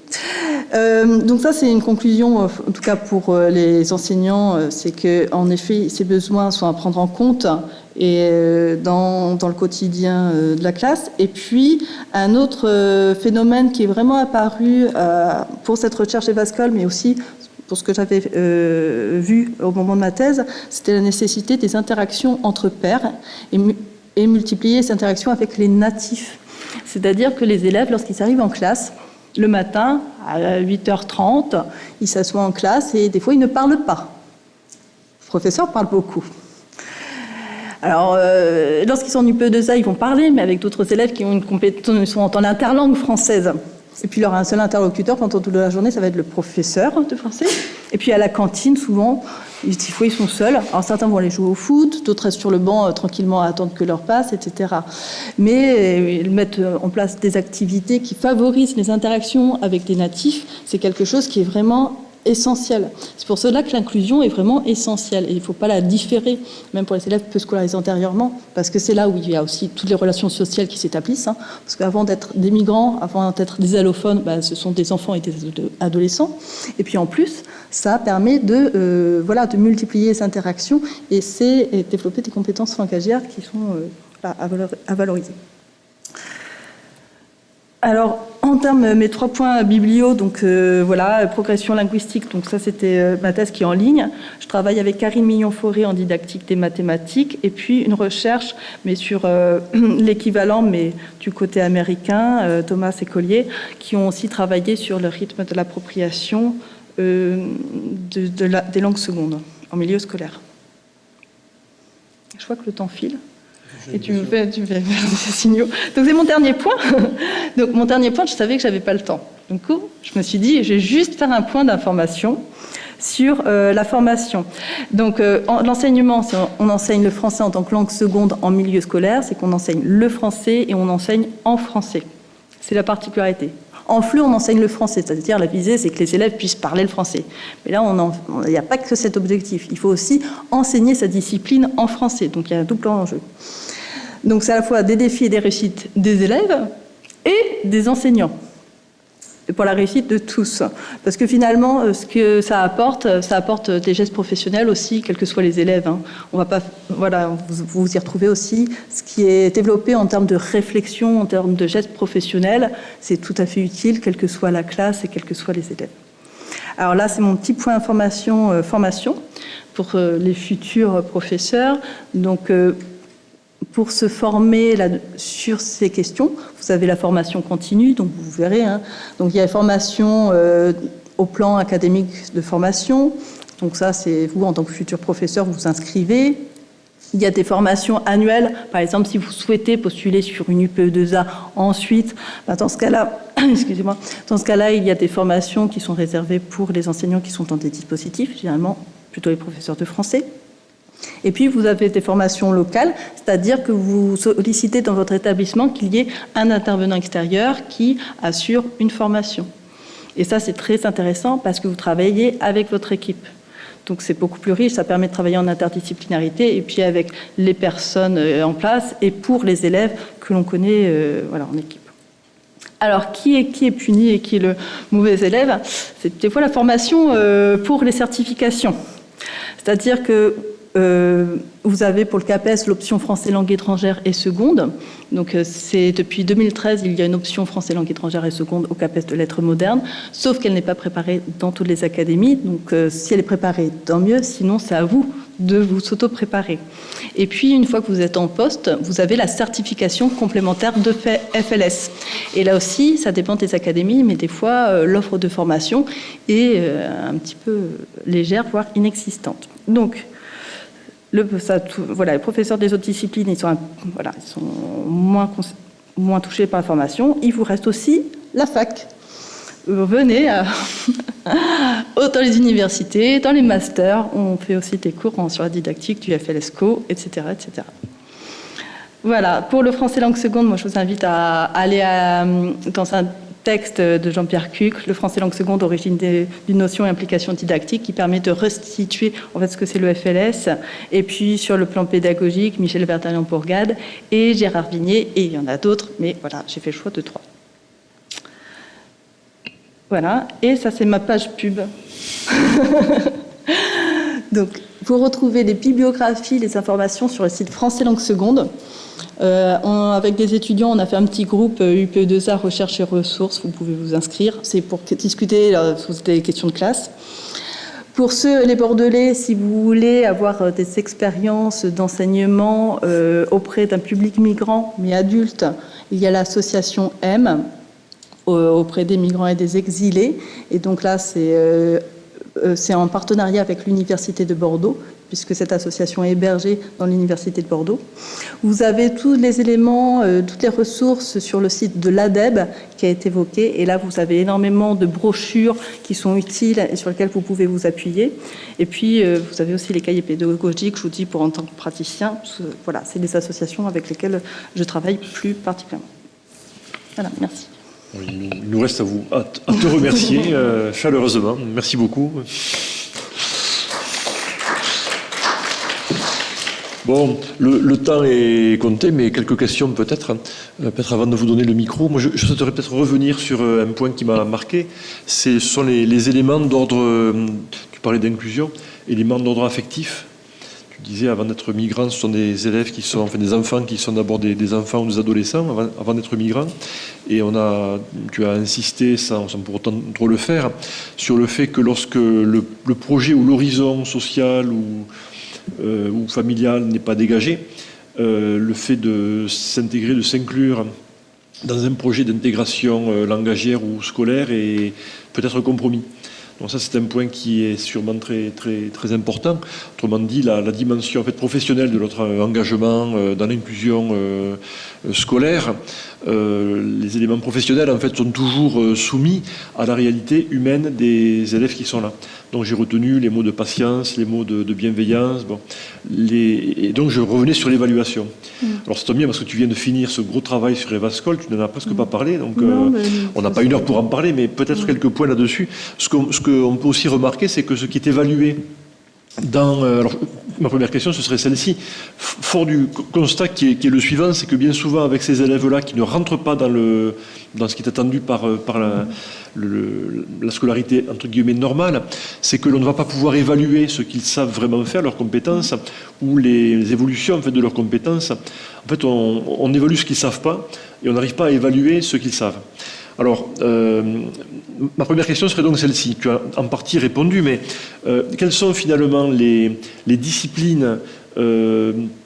Speaker 2: Donc ça, c'est une conclusion, en tout cas pour les enseignants, c'est qu'en effet, ces besoins sont à prendre en compte et dans le quotidien de la classe. Et puis, un autre phénomène qui est vraiment apparu pour cette recherche Evascol, mais aussi pour ce que j'avais vu au moment de ma thèse, c'était la nécessité des interactions entre pairs et multiplier ces interactions avec les natifs. C'est-à-dire que les élèves, lorsqu'ils arrivent en classe, le matin, à 8h30, ils s'assoient en classe et des fois, ils ne parlent pas. Le professeur parle beaucoup. Alors, lorsqu'ils sont en UPE2A, ils vont parler, mais avec d'autres élèves qui ont une compétence, sont en interlangue française. Et puis, il y aura un seul interlocuteur pendant toute la journée, ça va être le professeur de français. Et puis, à la cantine, souvent, ils sont seuls. Alors, certains vont aller jouer au foot, d'autres restent sur le banc tranquillement à attendre que l'heure passe, etc. Mais ils mettent en place des activités qui favorisent les interactions avec des natifs. C'est quelque chose qui est vraiment essentielle. C'est pour cela que l'inclusion est vraiment essentielle et il ne faut pas la différer, même pour les élèves peu scolarisés antérieurement, parce que c'est là où il y a aussi toutes les relations sociales qui s'établissent, hein, parce qu'avant d'être des migrants, avant d'être des allophones, ce sont des enfants et des adolescents, et puis en plus, ça permet de multiplier les interactions et développer des compétences langagières qui sont à valoriser. Alors, en termes, mes 3 points biblio, donc progression linguistique, donc ça c'était ma thèse qui est en ligne. Je travaille avec Karine Mignon-Fauré en didactique des mathématiques, et puis une recherche, mais sur l'équivalent, mais du côté américain, Thomas et Collier, qui ont aussi travaillé sur le rythme de l'appropriation des langues secondes en milieu scolaire. Je vois que le temps file. Et tu me fais des signaux. Donc c'est mon dernier point. Donc mon dernier point, je savais que j'avais pas le temps. Du coup, je me suis dit, je vais juste faire un point d'information sur la formation. Donc l'enseignement, on enseigne le français en tant que langue seconde en milieu scolaire, c'est qu'on enseigne le français et on enseigne en français. C'est la particularité. En flux, on enseigne le français, c'est-à-dire la visée, c'est que les élèves puissent parler le français. Mais là, il n'y a pas que cet objectif. Il faut aussi enseigner sa discipline en français. Donc il y a un double enjeu. Donc c'est à la fois des défis et des réussites des élèves et des enseignants. Et pour la réussite de tous. Parce que finalement, ce que ça apporte des gestes professionnels aussi, quels que soient les élèves. Hein. On va pas, vous y retrouvez aussi ce qui est développé en termes de réflexion, en termes de gestes professionnels. C'est tout à fait utile, quelle que soit la classe et quels que soient les élèves. Alors là, c'est mon petit point formation pour les futurs professeurs. Donc, pour se former sur ces questions, vous avez la formation continue, donc vous verrez. Hein. Donc il y a la formation au plan académique de formation. Donc ça, c'est vous, en tant que futur professeur, vous vous inscrivez. Il y a des formations annuelles. Par exemple, si vous souhaitez postuler sur une UPE2A ensuite, dans ce cas-là, excusez-moi, dans ce cas-là, il y a des formations qui sont réservées pour les enseignants qui sont dans des dispositifs, généralement plutôt les professeurs de français. Et puis, vous avez des formations locales, c'est-à-dire que vous sollicitez dans votre établissement qu'il y ait un intervenant extérieur qui assure une formation. Et ça, c'est très intéressant parce que vous travaillez avec votre équipe. Donc, c'est beaucoup plus riche, ça permet de travailler en interdisciplinarité et puis avec les personnes en place et pour les élèves que l'on connaît en équipe. Alors, qui est puni et qui est le mauvais élève? C'est des fois la formation pour les certifications. C'est-à-dire que vous avez pour le CAPES l'option français langue étrangère et seconde. Donc c'est depuis 2013, il y a une option français langue étrangère et seconde au CAPES de lettres modernes, sauf qu'elle n'est pas préparée dans toutes les académies. Donc si elle est préparée, tant mieux, sinon c'est à vous de vous s'auto-préparer. Et puis une fois que vous êtes en poste, vous avez la certification complémentaire de FLS. Et là aussi, ça dépend des académies, mais des fois l'offre de formation est un petit peu légère, voire inexistante. Donc les professeurs des autres disciplines, ils sont moins touchés par la formation. Il vous reste aussi la fac. Vous venez dans les universités, dans les masters, on fait aussi des cours sur la didactique du FLSCO, etc., etc. Voilà, pour le français langue seconde, moi je vous invite à aller dans un texte de Jean-Pierre Cuc, le français langue seconde, origine d'une notion et implication didactique, qui permet de restituer en fait ce que c'est le FLS. Et puis sur le plan pédagogique, Michel Vertalian-Bourgade et Gérard Vignier, et il y en a d'autres, mais voilà, j'ai fait le choix de 3. Voilà, et ça c'est ma page pub. Donc, vous retrouvez les bibliographies, les informations sur le site français langue seconde. Avec des étudiants, on a fait un petit groupe UPE2A recherche et ressources. Vous pouvez vous inscrire. C'est pour discuter sur des questions de classe. Pour les Bordelais, si vous voulez avoir des expériences d'enseignement auprès d'un public migrant, mais adulte, il y a l'association M auprès des migrants et des exilés. Et donc là, c'est en partenariat avec l'Université de Bordeaux, puisque cette association est hébergée dans l'Université de Bordeaux. Vous avez tous les éléments, toutes les ressources sur le site de l'ADEB qui a été évoqué. Et là, vous avez énormément de brochures qui sont utiles et sur lesquelles vous pouvez vous appuyer. Et puis, vous avez aussi les cahiers pédagogiques, je vous dis, pour en tant que praticien. Voilà, c'est des associations avec lesquelles je travaille plus particulièrement. Voilà, merci.
Speaker 1: Il nous reste à te remercier chaleureusement. Merci beaucoup. Bon, le temps est compté, mais quelques questions peut-être avant de vous donner le micro. Moi, je souhaiterais peut-être revenir sur un point qui m'a marqué. Ce sont les éléments d'ordre, tu parlais d'inclusion, éléments d'ordre affectif. Tu disais, avant d'être migrants, ce sont des élèves qui sont, enfin des enfants qui sont d'abord des enfants ou des adolescents avant d'être migrants. Et tu as insisté, sans pour autant trop le faire, sur le fait que lorsque le projet ou l'horizon social ou familial n'est pas dégagé, le fait de s'intégrer, de s'inclure dans un projet d'intégration langagière ou scolaire est peut-être compromis. Donc ça, c'est un point qui est sûrement très, très, très important. Autrement dit, la dimension en fait, professionnelle de notre engagement dans l'inclusion scolaire, les éléments professionnels en fait, sont toujours soumis à la réalité humaine des élèves qui sont là. Donc j'ai retenu les mots de patience, les mots de bienveillance. Bon. Et donc je revenais sur l'évaluation. Alors c'est bien parce que tu viens de finir ce gros travail sur Evascol, tu n'en as presque pas parlé, donc on n'a pas une heure pour en parler, mais peut-être quelques points là-dessus. Ce qu'on peut aussi remarquer, c'est que ce qui est évalué alors, ma première question, ce serait celle-ci. Fort du constat qui est le suivant, c'est que bien souvent, avec ces élèves-là qui ne rentrent pas dans ce qui est attendu par la scolarité entre guillemets normale, c'est que l'on ne va pas pouvoir évaluer ce qu'ils savent vraiment faire, leurs compétences, ou les évolutions en fait, de leurs compétences. En fait, on évalue ce qu'ils ne savent pas et on n'arrive pas à évaluer ce qu'ils savent. Alors, ma première question serait donc celle-ci. Tu as en partie répondu, mais quelles sont finalement les disciplines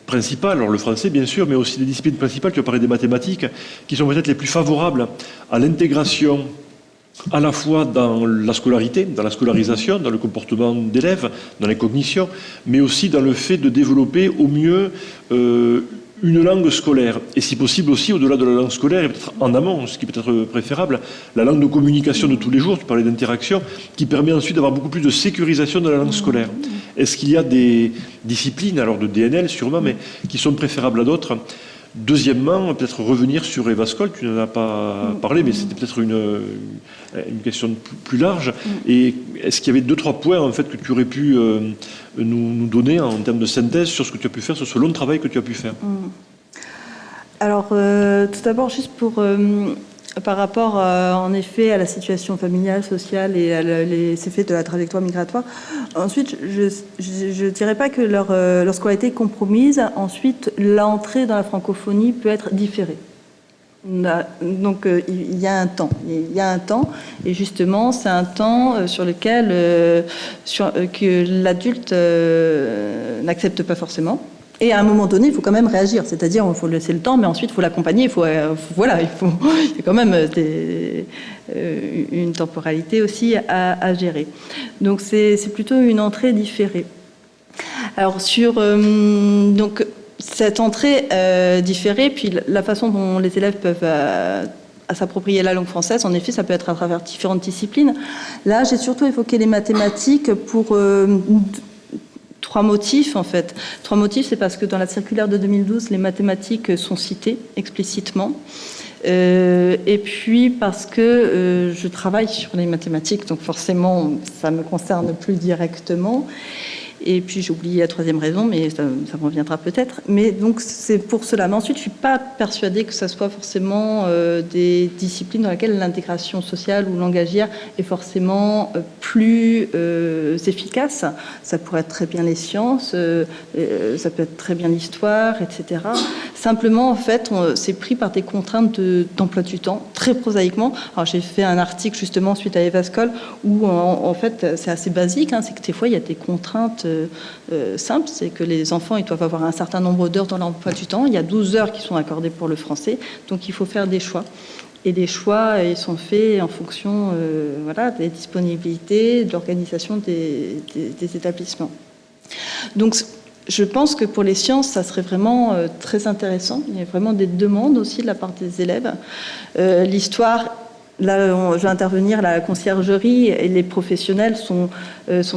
Speaker 1: principales, alors le français bien sûr, mais aussi les disciplines principales, tu as parlé des mathématiques, qui sont peut-être les plus favorables à l'intégration à la fois dans la scolarité, dans la scolarisation, dans le comportement d'élèves, dans les cognitions, mais aussi dans le fait de développer au mieux une langue scolaire, et si possible aussi, au-delà de la langue scolaire, et peut-être en amont, ce qui peut être préférable, la langue de communication de tous les jours, tu parlais d'interaction, qui permet ensuite d'avoir beaucoup plus de sécurisation de la langue scolaire. Est-ce qu'il y a des disciplines, alors de DNL sûrement, mais qui sont préférables à d'autres ? Deuxièmement, peut-être revenir sur Evascol, tu n'en as pas parlé, mais c'était peut-être une question plus large. Et est-ce qu'il y avait 2-3 points en fait, que tu aurais pu nous donner en termes de synthèse sur ce que tu as pu faire, sur ce long travail que tu as pu faire ?
Speaker 2: Alors, tout d'abord, juste par rapport en effet à la situation familiale, sociale et à les effets de la trajectoire migratoire. Ensuite, je dirais pas que leur scolarité est compromise. Ensuite, l'entrée dans la francophonie peut être différée. Donc il y a un temps. Il y a un temps, et justement, c'est un temps sur lequel que l'adulte n'accepte pas forcément. Et à un moment donné, il faut quand même réagir, c'est-à-dire il faut laisser le temps, mais ensuite il faut l'accompagner, il y a quand même une temporalité aussi à gérer. Donc c'est plutôt une entrée différée. Alors donc cette entrée différée, puis la façon dont les élèves peuvent à s'approprier la langue française, en effet, ça peut être à travers différentes disciplines. Là, j'ai surtout évoqué les mathématiques pour 3 motifs, en fait. 3 motifs, c'est parce que dans la circulaire de 2012, les mathématiques sont citées explicitement. Et puis parce que je travaille sur les mathématiques, donc forcément, ça me concerne plus directement. Et puis j'ai oublié la 3e raison, mais ça me reviendra peut-être. Mais donc c'est pour cela. Mais ensuite, je suis pas persuadée que ça soit forcément des disciplines dans lesquelles l'intégration sociale ou langagière est forcément plus efficace. Ça pourrait être très bien les sciences, ça peut être très bien l'histoire, etc. Simplement, en fait, c'est pris par des contraintes d'emploi du temps, très prosaïquement. Alors j'ai fait un article justement suite à Evascol où en fait c'est assez basique, hein, c'est que des fois il y a des contraintes simple, c'est que les enfants ils doivent avoir un certain nombre d'heures dans l'emploi du temps. Il y a 12 heures qui sont accordées pour le français, donc il faut faire des choix. Et les choix ils sont faits en fonction des disponibilités, de l'organisation des établissements. Donc je pense que pour les sciences, ça serait vraiment très intéressant. Il y a vraiment des demandes aussi de la part des élèves. L'histoire là, je vais intervenir, la conciergerie et les professionnels sont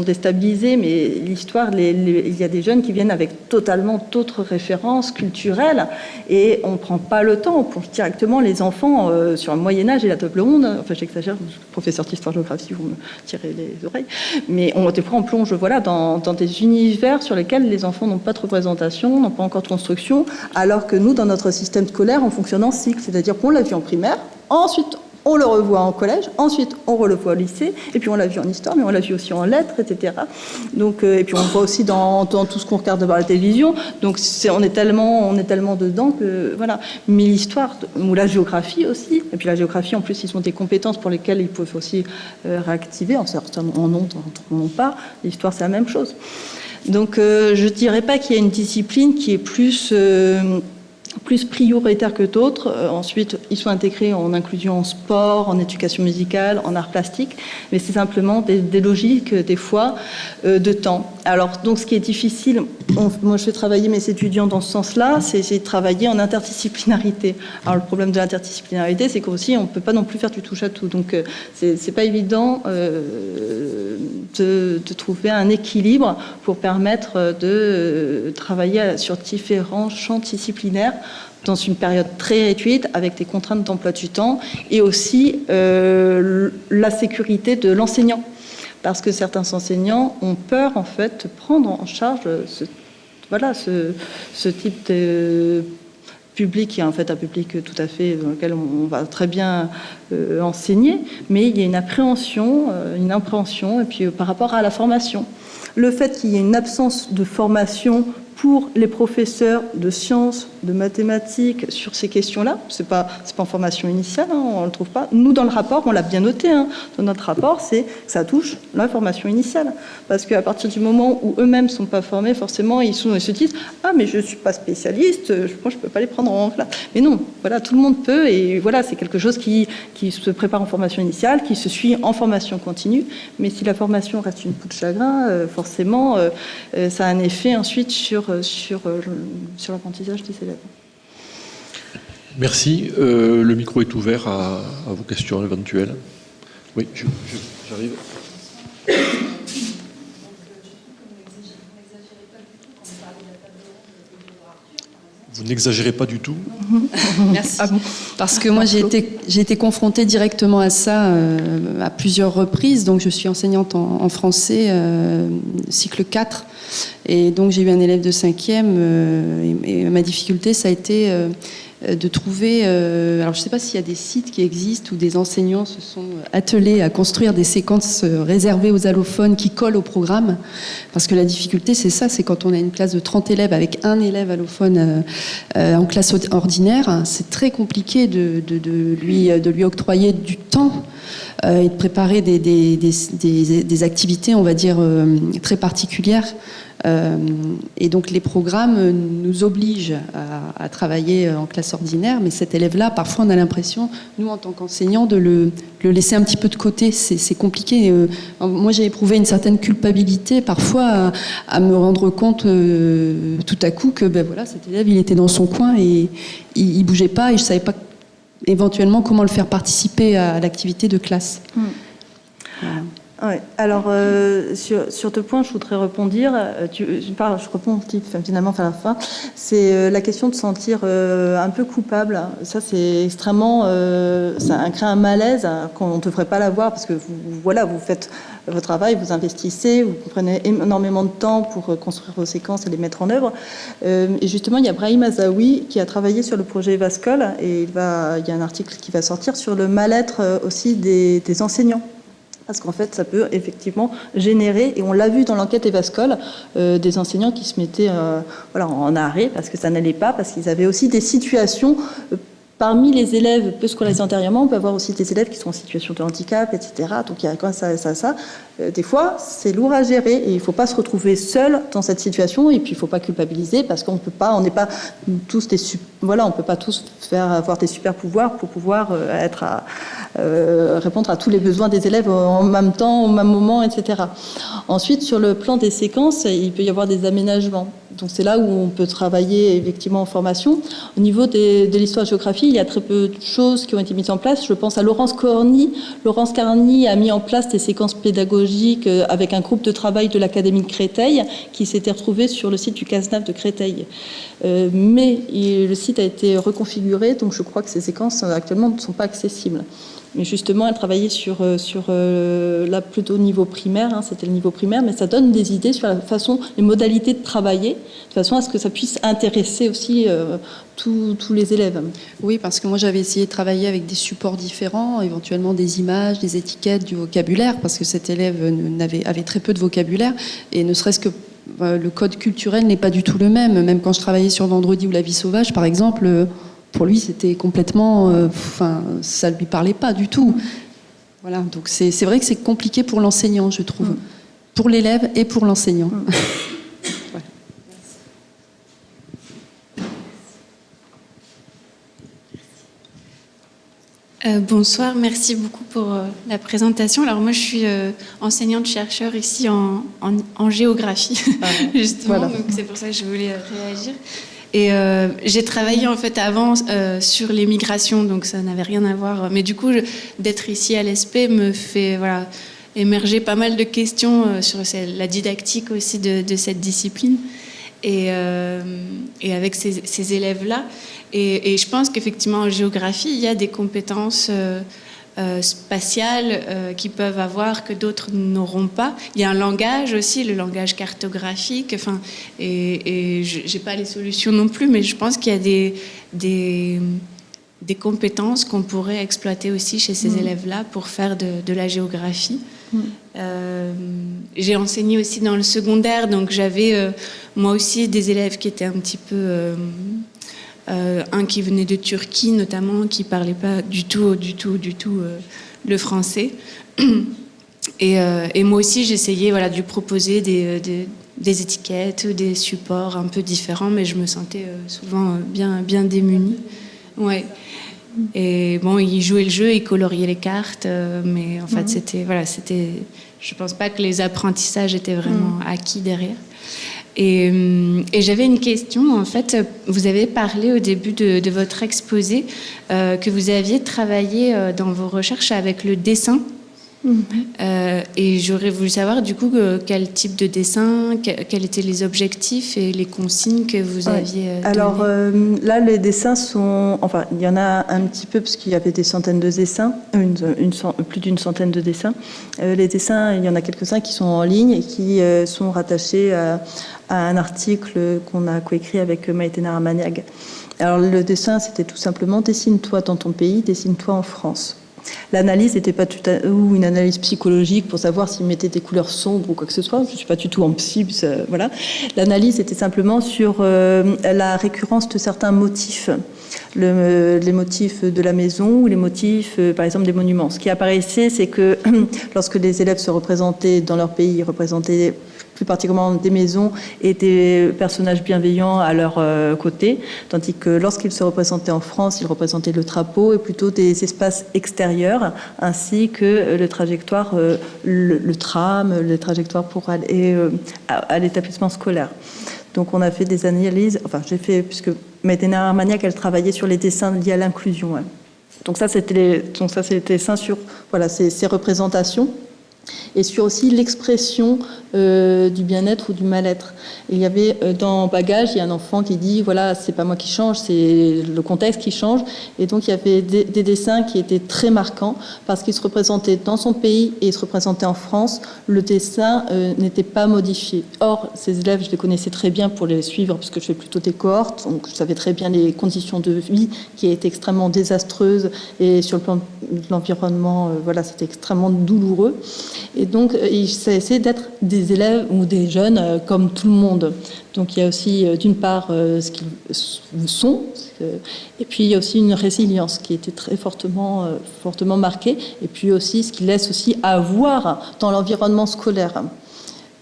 Speaker 2: déstabilisés, mais l'histoire, il y a des jeunes qui viennent avec totalement d'autres références culturelles et on ne prend pas le temps pour directement les enfants sur le Moyen-Âge et la table ronde. Enfin, j'exagère, je suis professeur d'histoire-géographie, vous me tirez les oreilles, mais des fois on plonge dans des univers sur lesquels les enfants n'ont pas de représentation, n'ont pas encore de construction, alors que nous, dans notre système scolaire, on fonctionne en cycle, c'est-à-dire qu'on l'a vu en primaire, ensuite on le revoit en collège, ensuite on le voit au lycée, et puis on l'a vu en histoire, mais on l'a vu aussi en lettres, etc. Donc, et puis on le voit aussi dans tout ce qu'on regarde par la télévision. Donc on est tellement dedans que voilà. Mais l'histoire ou la géographie aussi, et puis la géographie en plus ils ont des compétences pour lesquelles ils peuvent aussi réactiver, en ont, en ont pas. L'histoire c'est la même chose. Donc je dirais pas qu'il y a une discipline qui est plus prioritaire que d'autres. Ensuite, ils sont intégrés en inclusion en sport, en éducation musicale, en art plastique, mais c'est simplement des logiques, des fois, de temps. Alors, donc, ce qui est difficile, moi, je fais travailler mes étudiants dans ce sens-là, c'est essayer de travailler en interdisciplinarité. Alors, le problème de l'interdisciplinarité, c'est qu'aussi, on ne peut pas non plus faire du touche-à-tout. Donc, c'est pas évident de trouver un équilibre pour permettre de travailler sur différents champs disciplinaires dans une période très réduite, avec des contraintes d'emploi du temps, et aussi la sécurité de l'enseignant. Parce que certains enseignants ont peur, en fait, de prendre en charge ce type de public, qui est en fait un public tout à fait dans lequel on va très bien enseigner, mais il y a une appréhension, et puis par rapport à la formation. Le fait qu'il y ait une absence de formation pour les professeurs de sciences, de mathématiques sur ces questions-là, c'est pas en formation initiale, on le trouve pas. Nous, dans le rapport, on l'a bien noté, dans notre rapport, c'est que ça touche la formation initiale. Parce qu'à partir du moment où eux-mêmes sont pas formés, forcément, ils se disent « Ah, mais je suis pas spécialiste, moi, je peux pas les prendre en classe. » Mais non, voilà, tout le monde peut, et voilà, c'est quelque chose qui se prépare en formation initiale, qui se suit en formation continue. Mais si la formation reste une peau de chagrin, forcément, ça a un effet ensuite sur l'apprentissage des élèves.
Speaker 1: Merci. Le micro est ouvert à vos questions éventuelles. Oui, j'arrive. Vous n'exagérez pas du tout.
Speaker 21: Merci. Parce que moi, j'ai été confrontée directement à ça à plusieurs reprises. Donc, je suis enseignante en français, cycle 4. Et donc, j'ai eu un élève de 5e. Et ma difficulté, ça a été de trouver... alors, je ne sais pas s'il y a des sites qui existent où des enseignants se sont attelés à construire des séquences réservées aux allophones qui collent au programme. Parce que la difficulté, c'est ça, c'est quand on a une classe de 30 élèves avec un élève allophone en classe ordinaire, c'est très compliqué de lui octroyer du temps et de préparer des activités, on va dire, très particulières. Et donc les programmes nous obligent à travailler en classe ordinaire, mais cet élève-là, parfois on a l'impression, nous en tant qu'enseignants, de le laisser un petit peu de côté. C'est compliqué. Moi j'ai éprouvé une certaine culpabilité parfois à me rendre compte tout à coup que voilà, cet élève il était dans son coin et il bougeait pas et je savais pas éventuellement comment le faire participer à l'activité de classe. Voilà.
Speaker 2: Ouais. Alors, sur 2 points, je voudrais répondre. Je réponds finalement à la fin. C'est la question de se sentir un peu coupable. Ça, c'est extrêmement... ça crée un malaise qu'on ne devrait pas l'avoir parce que vous faites votre travail, vous investissez, vous prenez énormément de temps pour construire vos séquences et les mettre en œuvre. Et justement, il y a Brahim Azaoui qui a travaillé sur le projet Evascol et il y a un article qui va sortir sur le mal-être aussi des enseignants. Parce qu'en fait, ça peut effectivement générer, et on l'a vu dans l'enquête Evascol, des enseignants qui se mettaient en arrêt parce que ça n'allait pas, parce qu'ils avaient aussi des situations... Parmi les élèves peu scolarisés antérieurement, on peut avoir aussi des élèves qui sont en situation de handicap, etc. Donc il y a quand même ça. Des fois, c'est lourd à gérer et il ne faut pas se retrouver seul dans cette situation. Et puis il ne faut pas culpabiliser parce qu'on peut pas, on n'est pas tous on peut pas tous avoir des super pouvoirs pour pouvoir répondre à tous les besoins des élèves en même temps, au même moment, etc. Ensuite, sur le plan des séquences, il peut y avoir des aménagements. Donc c'est là où on peut travailler effectivement en formation. Au niveau de l'histoire-géographie, géographie, il y a très peu de choses qui ont été mises en place. Je pense à Laurence Corny. Laurence Corny a mis en place des séquences pédagogiques avec un groupe de travail de l'Académie de Créteil qui s'était retrouvé sur le site du CASNAF de Créteil. Mais le site a été reconfiguré, donc je crois que ces séquences actuellement ne sont pas accessibles. Mais justement, elle travaillait sur là plutôt au niveau primaire, hein, c'était le niveau primaire, mais ça donne des idées sur la façon, les modalités de travailler, de façon à ce que ça puisse intéresser aussi tous les élèves.
Speaker 21: Oui, parce que moi j'avais essayé de travailler avec des supports différents, éventuellement des images, des étiquettes, du vocabulaire, parce que cet élève avait très peu de vocabulaire, et ne serait-ce que le code culturel n'est pas du tout le même. Même quand je travaillais sur Vendredi ou La vie sauvage, par exemple, pour lui, c'était complètement... ça ne lui parlait pas du tout. Voilà, donc c'est vrai que c'est compliqué pour l'enseignant, je trouve. Pour l'élève et pour l'enseignant.
Speaker 4: Bonsoir, merci beaucoup pour la présentation. Alors moi, je suis enseignante-chercheur ici en géographie, justement, voilà. Donc c'est pour ça que je voulais réagir. Et j'ai travaillé en fait avant sur les migrations, donc ça n'avait rien à voir. Mais du coup, d'être ici à l'ESP me fait émerger pas mal de questions sur la didactique aussi de cette discipline. Et avec ces élèves-là. Et je pense qu'effectivement, en géographie, il y a des compétences spatiales qui peuvent avoir que d'autres n'auront pas. Il y a un langage aussi, le langage cartographique. Enfin, et j'ai pas les solutions non plus, mais je pense qu'il y a des compétences qu'on pourrait exploiter aussi chez ces élèves-là pour faire de la géographie. J'ai enseigné aussi dans le secondaire, donc j'avais moi aussi des élèves qui étaient un petit peu... un qui venait de Turquie notamment, qui parlait pas du tout le français. Et moi aussi, j'essayais de lui proposer des étiquettes, des supports un peu différents, mais je me sentais souvent bien démunie. Ouais. Et bon, il jouait le jeu, il coloriait les cartes, mais en fait, c'était, je pense pas que les apprentissages étaient vraiment acquis derrière. Et j'avais une question, en fait, vous avez parlé au début de votre exposé que vous aviez travaillé dans vos recherches avec le dessin. Et j'aurais voulu savoir du coup quel type de dessin, quels étaient les objectifs et les consignes que vous aviez données.
Speaker 2: Alors là, les dessins sont... Enfin, il y en a un petit peu parce qu'il y avait des centaines de dessins, plus d'une centaine de dessins. Les dessins, il y en a quelques-uns qui sont en ligne et qui sont rattachés à un article qu'on a coécrit avec Maïté Naramaniag. Alors le dessin, c'était tout simplement « Dessine-toi dans ton pays, dessine-toi en France ». L'analyse n'était pas ou une analyse psychologique pour savoir s'il mettait des couleurs sombres ou quoi que ce soit. Je ne suis pas du tout en psy, voilà. L'analyse était simplement sur la récurrence de certains motifs. Les motifs de la maison ou les motifs, par exemple, des monuments. Ce qui apparaissait, c'est que lorsque les élèves se représentaient dans leur pays, ils représentaient plus particulièrement des maisons et des personnages bienveillants à leur côté, tandis que lorsqu'ils se représentaient en France, ils représentaient le drapeau et plutôt des espaces extérieurs, ainsi que le trajectoire, le tram, les trajectoires pour aller à l'établissement scolaire. Donc on a fait des analyses, enfin j'ai fait, puisque Maïté Naramaniag, elle travaillait sur les dessins liés à l'inclusion. Hein. Donc ça c'était les dessins sur ces représentations. Et sur aussi l'expression du bien-être ou du mal-être. Et il y avait dans Bagage, il y a un enfant qui dit voilà, c'est pas moi qui change, c'est le contexte qui change. Et donc il y avait des dessins qui étaient très marquants parce qu'il se représentait dans son pays et il se représentait en France. Le dessin n'était pas modifié. Or, ces élèves, je les connaissais très bien pour les suivre parce que je fais plutôt des cohortes, donc je savais très bien les conditions de vie qui étaient extrêmement désastreuses et sur le plan de l'environnement, c'était extrêmement douloureux. Et donc, il s'agissait d'être des élèves ou des jeunes comme tout le monde. Donc, il y a aussi, d'une part, ce qu'ils sont, et puis il y a aussi une résilience qui était très fortement marquée, et puis aussi ce qu'ils laissent aussi avoir dans l'environnement scolaire.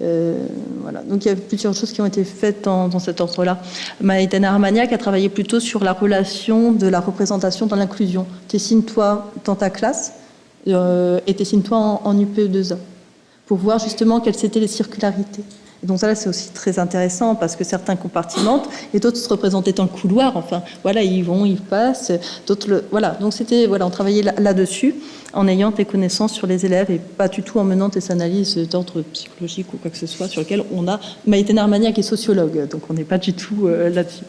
Speaker 2: Voilà. Donc, il y a plusieurs choses qui ont été faites dans cet ordre-là. Maïté Naramaniag a travaillé plutôt sur la relation de la représentation dans l'inclusion. Dessine-toi dans ta classe, et dessine-toi en UPE2A pour voir justement quelles étaient les circularités. Et donc ça, là, c'est aussi très intéressant parce que certains compartimentent et d'autres se représentaient dans le couloir. Enfin, voilà, ils vont, ils passent. D'autres, voilà. Donc c'était, voilà, on travaillait là-dessus en ayant des connaissances sur les élèves et pas du tout en menant des analyses d'ordre psychologique ou quoi que ce soit sur lequel on a. Maïté Narmaniak est sociologue, donc on n'est pas du tout là-dessus.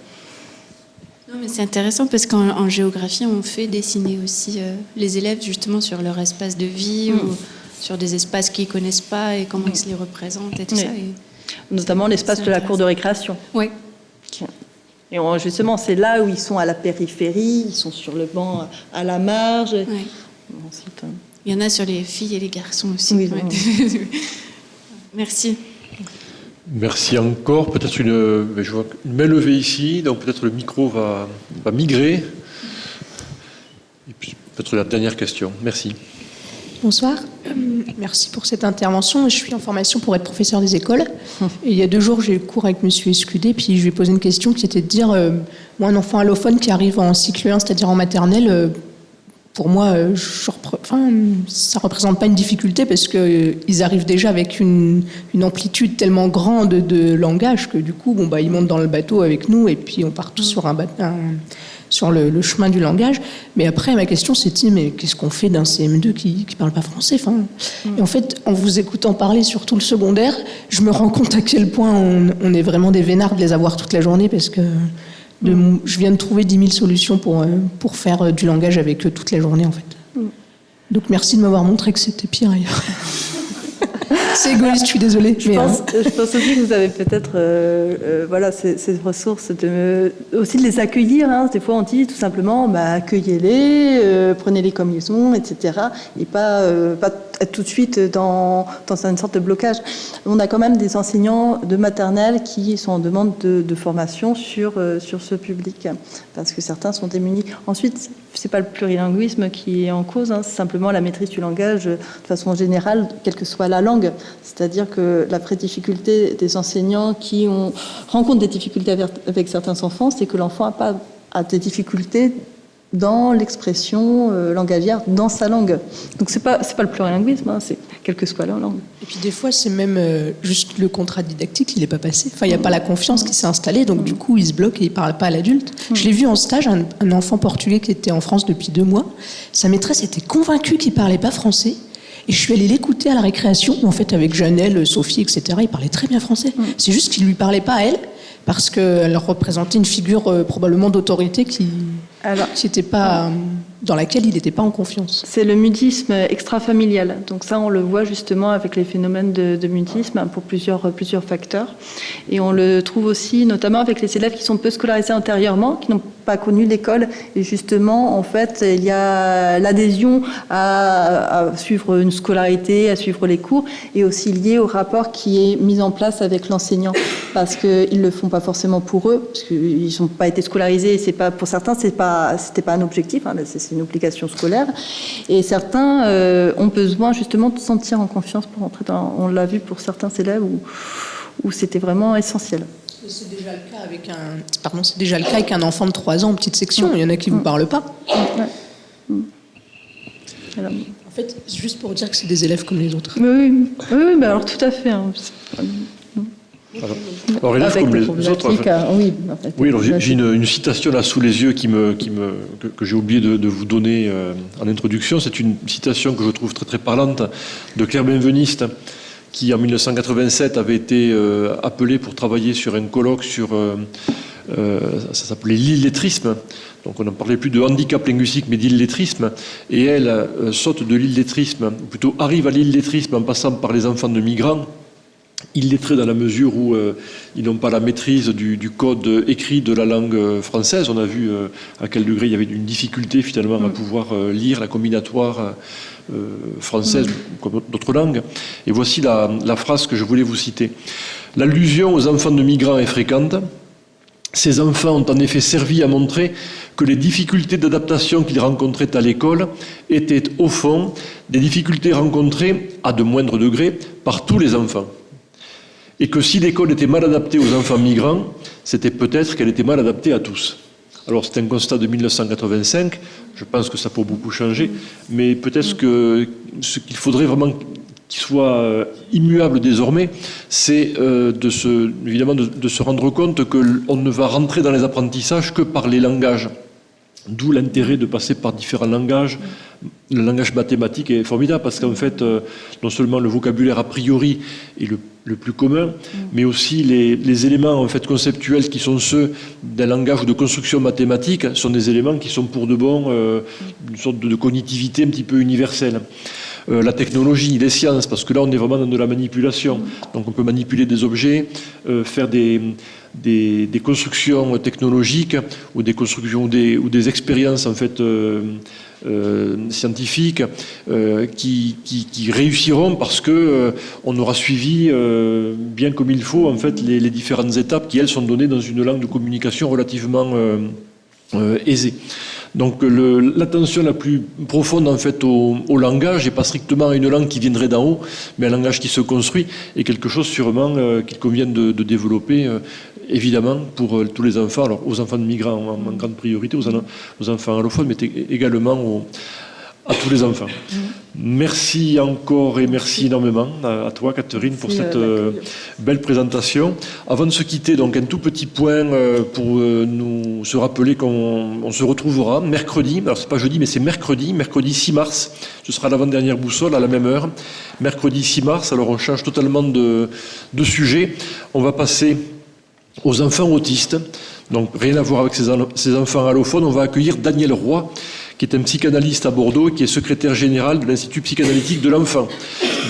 Speaker 4: Non, mais c'est intéressant parce qu'en géographie, on fait dessiner aussi les élèves justement sur leur espace de vie ou sur des espaces qu'ils ne connaissent pas et comment ils se les représentent et tout ça. Et
Speaker 2: notamment l'espace de la cour de récréation.
Speaker 4: Oui.
Speaker 2: Et justement, c'est là où ils sont à la périphérie, ils sont sur le banc à la marge.
Speaker 4: Oui.
Speaker 2: Ensuite,
Speaker 4: il y en a sur les filles et les garçons aussi.
Speaker 2: Oui,
Speaker 4: Merci.
Speaker 1: Merci encore. Peut-être je vois une main levée ici, donc peut-être le micro va migrer. Et puis peut-être la dernière question. Merci.
Speaker 3: Bonsoir. Merci pour cette intervention. Je suis en formation pour être professeur des écoles. Et il y a 2 jours, j'ai eu cours avec M. Escudé, puis je lui ai posé une question qui était de dire, moi, un enfant allophone qui arrive en cycle 1, c'est-à-dire en maternelle, pour moi, ça ne représente pas une difficulté parce qu'ils arrivent déjà avec une amplitude tellement grande de langage que du coup, ils montent dans le bateau avec nous et puis on part tous sur le chemin du langage. Mais après, ma question, c'était, mais qu'est-ce qu'on fait d'un CM2 qui ne parle pas français Et en fait, en vous écoutant parler sur tout le secondaire, je me rends compte à quel point on est vraiment des vénards de les avoir toute la journée parce que je viens de trouver 10 000 solutions pour faire du langage avec eux toute la journée, en fait. Donc, merci de m'avoir montré que c'était pire ailleurs. C'est égoïste, je suis désolée.
Speaker 2: Je pense aussi que vous avez peut-être ces ressources, aussi de les accueillir. Des fois, on dit tout simplement, accueillez-les, prenez-les comme ils sont, etc. Et pas être tout de suite dans une sorte de blocage. On a quand même des enseignants de maternelle qui sont en demande de formation sur ce public, parce que certains sont démunis. Ensuite, c'est pas le plurilinguisme qui est en cause, c'est simplement la maîtrise du langage de façon générale, quelle que soit la langue. C'est-à-dire que la vraie difficulté des enseignants qui rencontrent des difficultés avec certains enfants, c'est que l'enfant a des difficultés dans l'expression langagière, dans sa langue. Donc c'est pas le plurilinguisme, c'est quelle que soit la langue.
Speaker 3: Et puis des fois, c'est même juste le contrat didactique, il n'est pas passé. Enfin, il n'y a pas la confiance qui s'est installée, donc du coup, il se bloque et il ne parle pas à l'adulte. Je l'ai vu en stage, un enfant portugais qui était en France depuis 2 mois. Sa maîtresse était convaincue qu'il ne parlait pas français. Et je suis allée l'écouter à la récréation, où en fait, avec Janelle, Sophie, etc., il parlait très bien français. C'est juste qu'il ne lui parlait pas à elle, parce qu'elle représentait une figure probablement d'autorité qui n'était pas, dans laquelle il n'était pas en confiance.
Speaker 2: C'est le mutisme extrafamilial. Donc ça, on le voit justement avec les phénomènes de mutisme pour plusieurs facteurs. Et on le trouve aussi notamment avec les élèves qui sont peu scolarisés antérieurement, qui n'ont pas connu l'école. Et justement, en fait, il y a l'adhésion à suivre une scolarité, à suivre les cours, et aussi lié au rapport qui est mis en place avec l'enseignant. Parce qu'ils ne le font pas forcément pour eux, parce qu'ils n'ont pas été scolarisés. Et c'est pas, pour certains, c'était pas un objectif, c'est une obligation scolaire. Et certains ont besoin justement de se sentir en confiance pour entrer dans... On l'a vu pour certains élèves où c'était vraiment essentiel.
Speaker 3: C'est déjà le cas avec un enfant de 3 ans en petite section. Il y en a qui ne vous parlent pas.
Speaker 2: Alors,
Speaker 3: en fait, c'est juste pour dire que c'est des élèves comme les autres.
Speaker 2: Oui, mais alors tout à fait.
Speaker 1: Alors, élèves comme les autres. Oui, alors j'ai une citation là sous les yeux que j'ai oublié de vous donner en introduction. C'est une citation que je trouve très très parlante de Claire Benveniste, qui en 1987 avait été appelée pour travailler sur un colloque sur ça s'appelait l'illettrisme. Donc on n'en parlait plus de handicap linguistique mais d'illettrisme, et elle saute de l'illettrisme, ou plutôt arrive à l'illettrisme en passant par les enfants de migrants, illettrés dans la mesure où ils n'ont pas la maîtrise du code écrit de la langue française. On a vu à quel degré il y avait une difficulté finalement à pouvoir lire la combinatoire française comme d'autres langues. Et voici la phrase que je voulais vous citer. L'allusion aux enfants de migrants est fréquente. Ces enfants ont en effet servi à montrer que les difficultés d'adaptation qu'ils rencontraient à l'école étaient au fond des difficultés rencontrées à de moindres degrés par tous les enfants. Et que si l'école était mal adaptée aux enfants migrants, c'était peut-être qu'elle était mal adaptée à tous. Alors c'est un constat de 1985, je pense que ça peut beaucoup changer, mais peut-être que ce qu'il faudrait vraiment qui soit immuable désormais, c'est évidemment de se rendre compte qu'on ne va rentrer dans les apprentissages que par les langages. D'où l'intérêt de passer par différents langages. Le langage mathématique est formidable parce qu'en fait, non seulement le vocabulaire a priori est le plus commun, mais aussi les éléments en fait, conceptuels qui sont ceux d'un langage ou de construction mathématique sont des éléments qui sont pour de bon une sorte de cognitivité un petit peu universelle. La technologie, les sciences, parce que là on est vraiment dans de la manipulation. Donc on peut manipuler des objets, faire des constructions technologiques ou des constructions ou des expériences en fait scientifiques qui réussiront parce que on aura suivi bien comme il faut en fait les différentes étapes qui elles sont données dans une langue de communication relativement aisée. Donc l'attention la plus profonde en fait au langage, et pas strictement à une langue qui viendrait d'en haut, mais un langage qui se construit, est quelque chose sûrement qu'il convient de développer, évidemment, pour tous les enfants, alors aux enfants de migrants en grande priorité, aux enfants allophones, mais également à tous les enfants. Merci encore et merci énormément à toi, Catherine, pour cette belle présentation. Avant de se quitter, donc un tout petit point pour nous se rappeler qu'on se retrouvera mercredi, alors c'est pas jeudi, mais c'est mercredi 6 mars, ce sera l'avant-dernière boussole à la même heure, mercredi 6 mars, alors on change totalement de sujet, on va passer aux enfants autistes, donc rien à voir avec ces enfants allophones, on va accueillir Daniel Roy, qui est un psychanalyste à Bordeaux, qui est secrétaire général de l'Institut psychanalytique de l'enfant.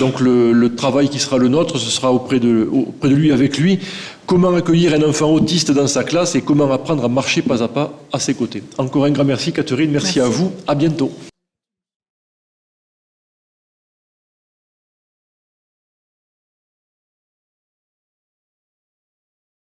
Speaker 1: Donc le travail qui sera le nôtre, ce sera auprès de lui, avec lui, comment accueillir un enfant autiste dans sa classe et comment apprendre à marcher pas à pas à ses côtés. Encore un grand merci Catherine, merci à vous, à bientôt.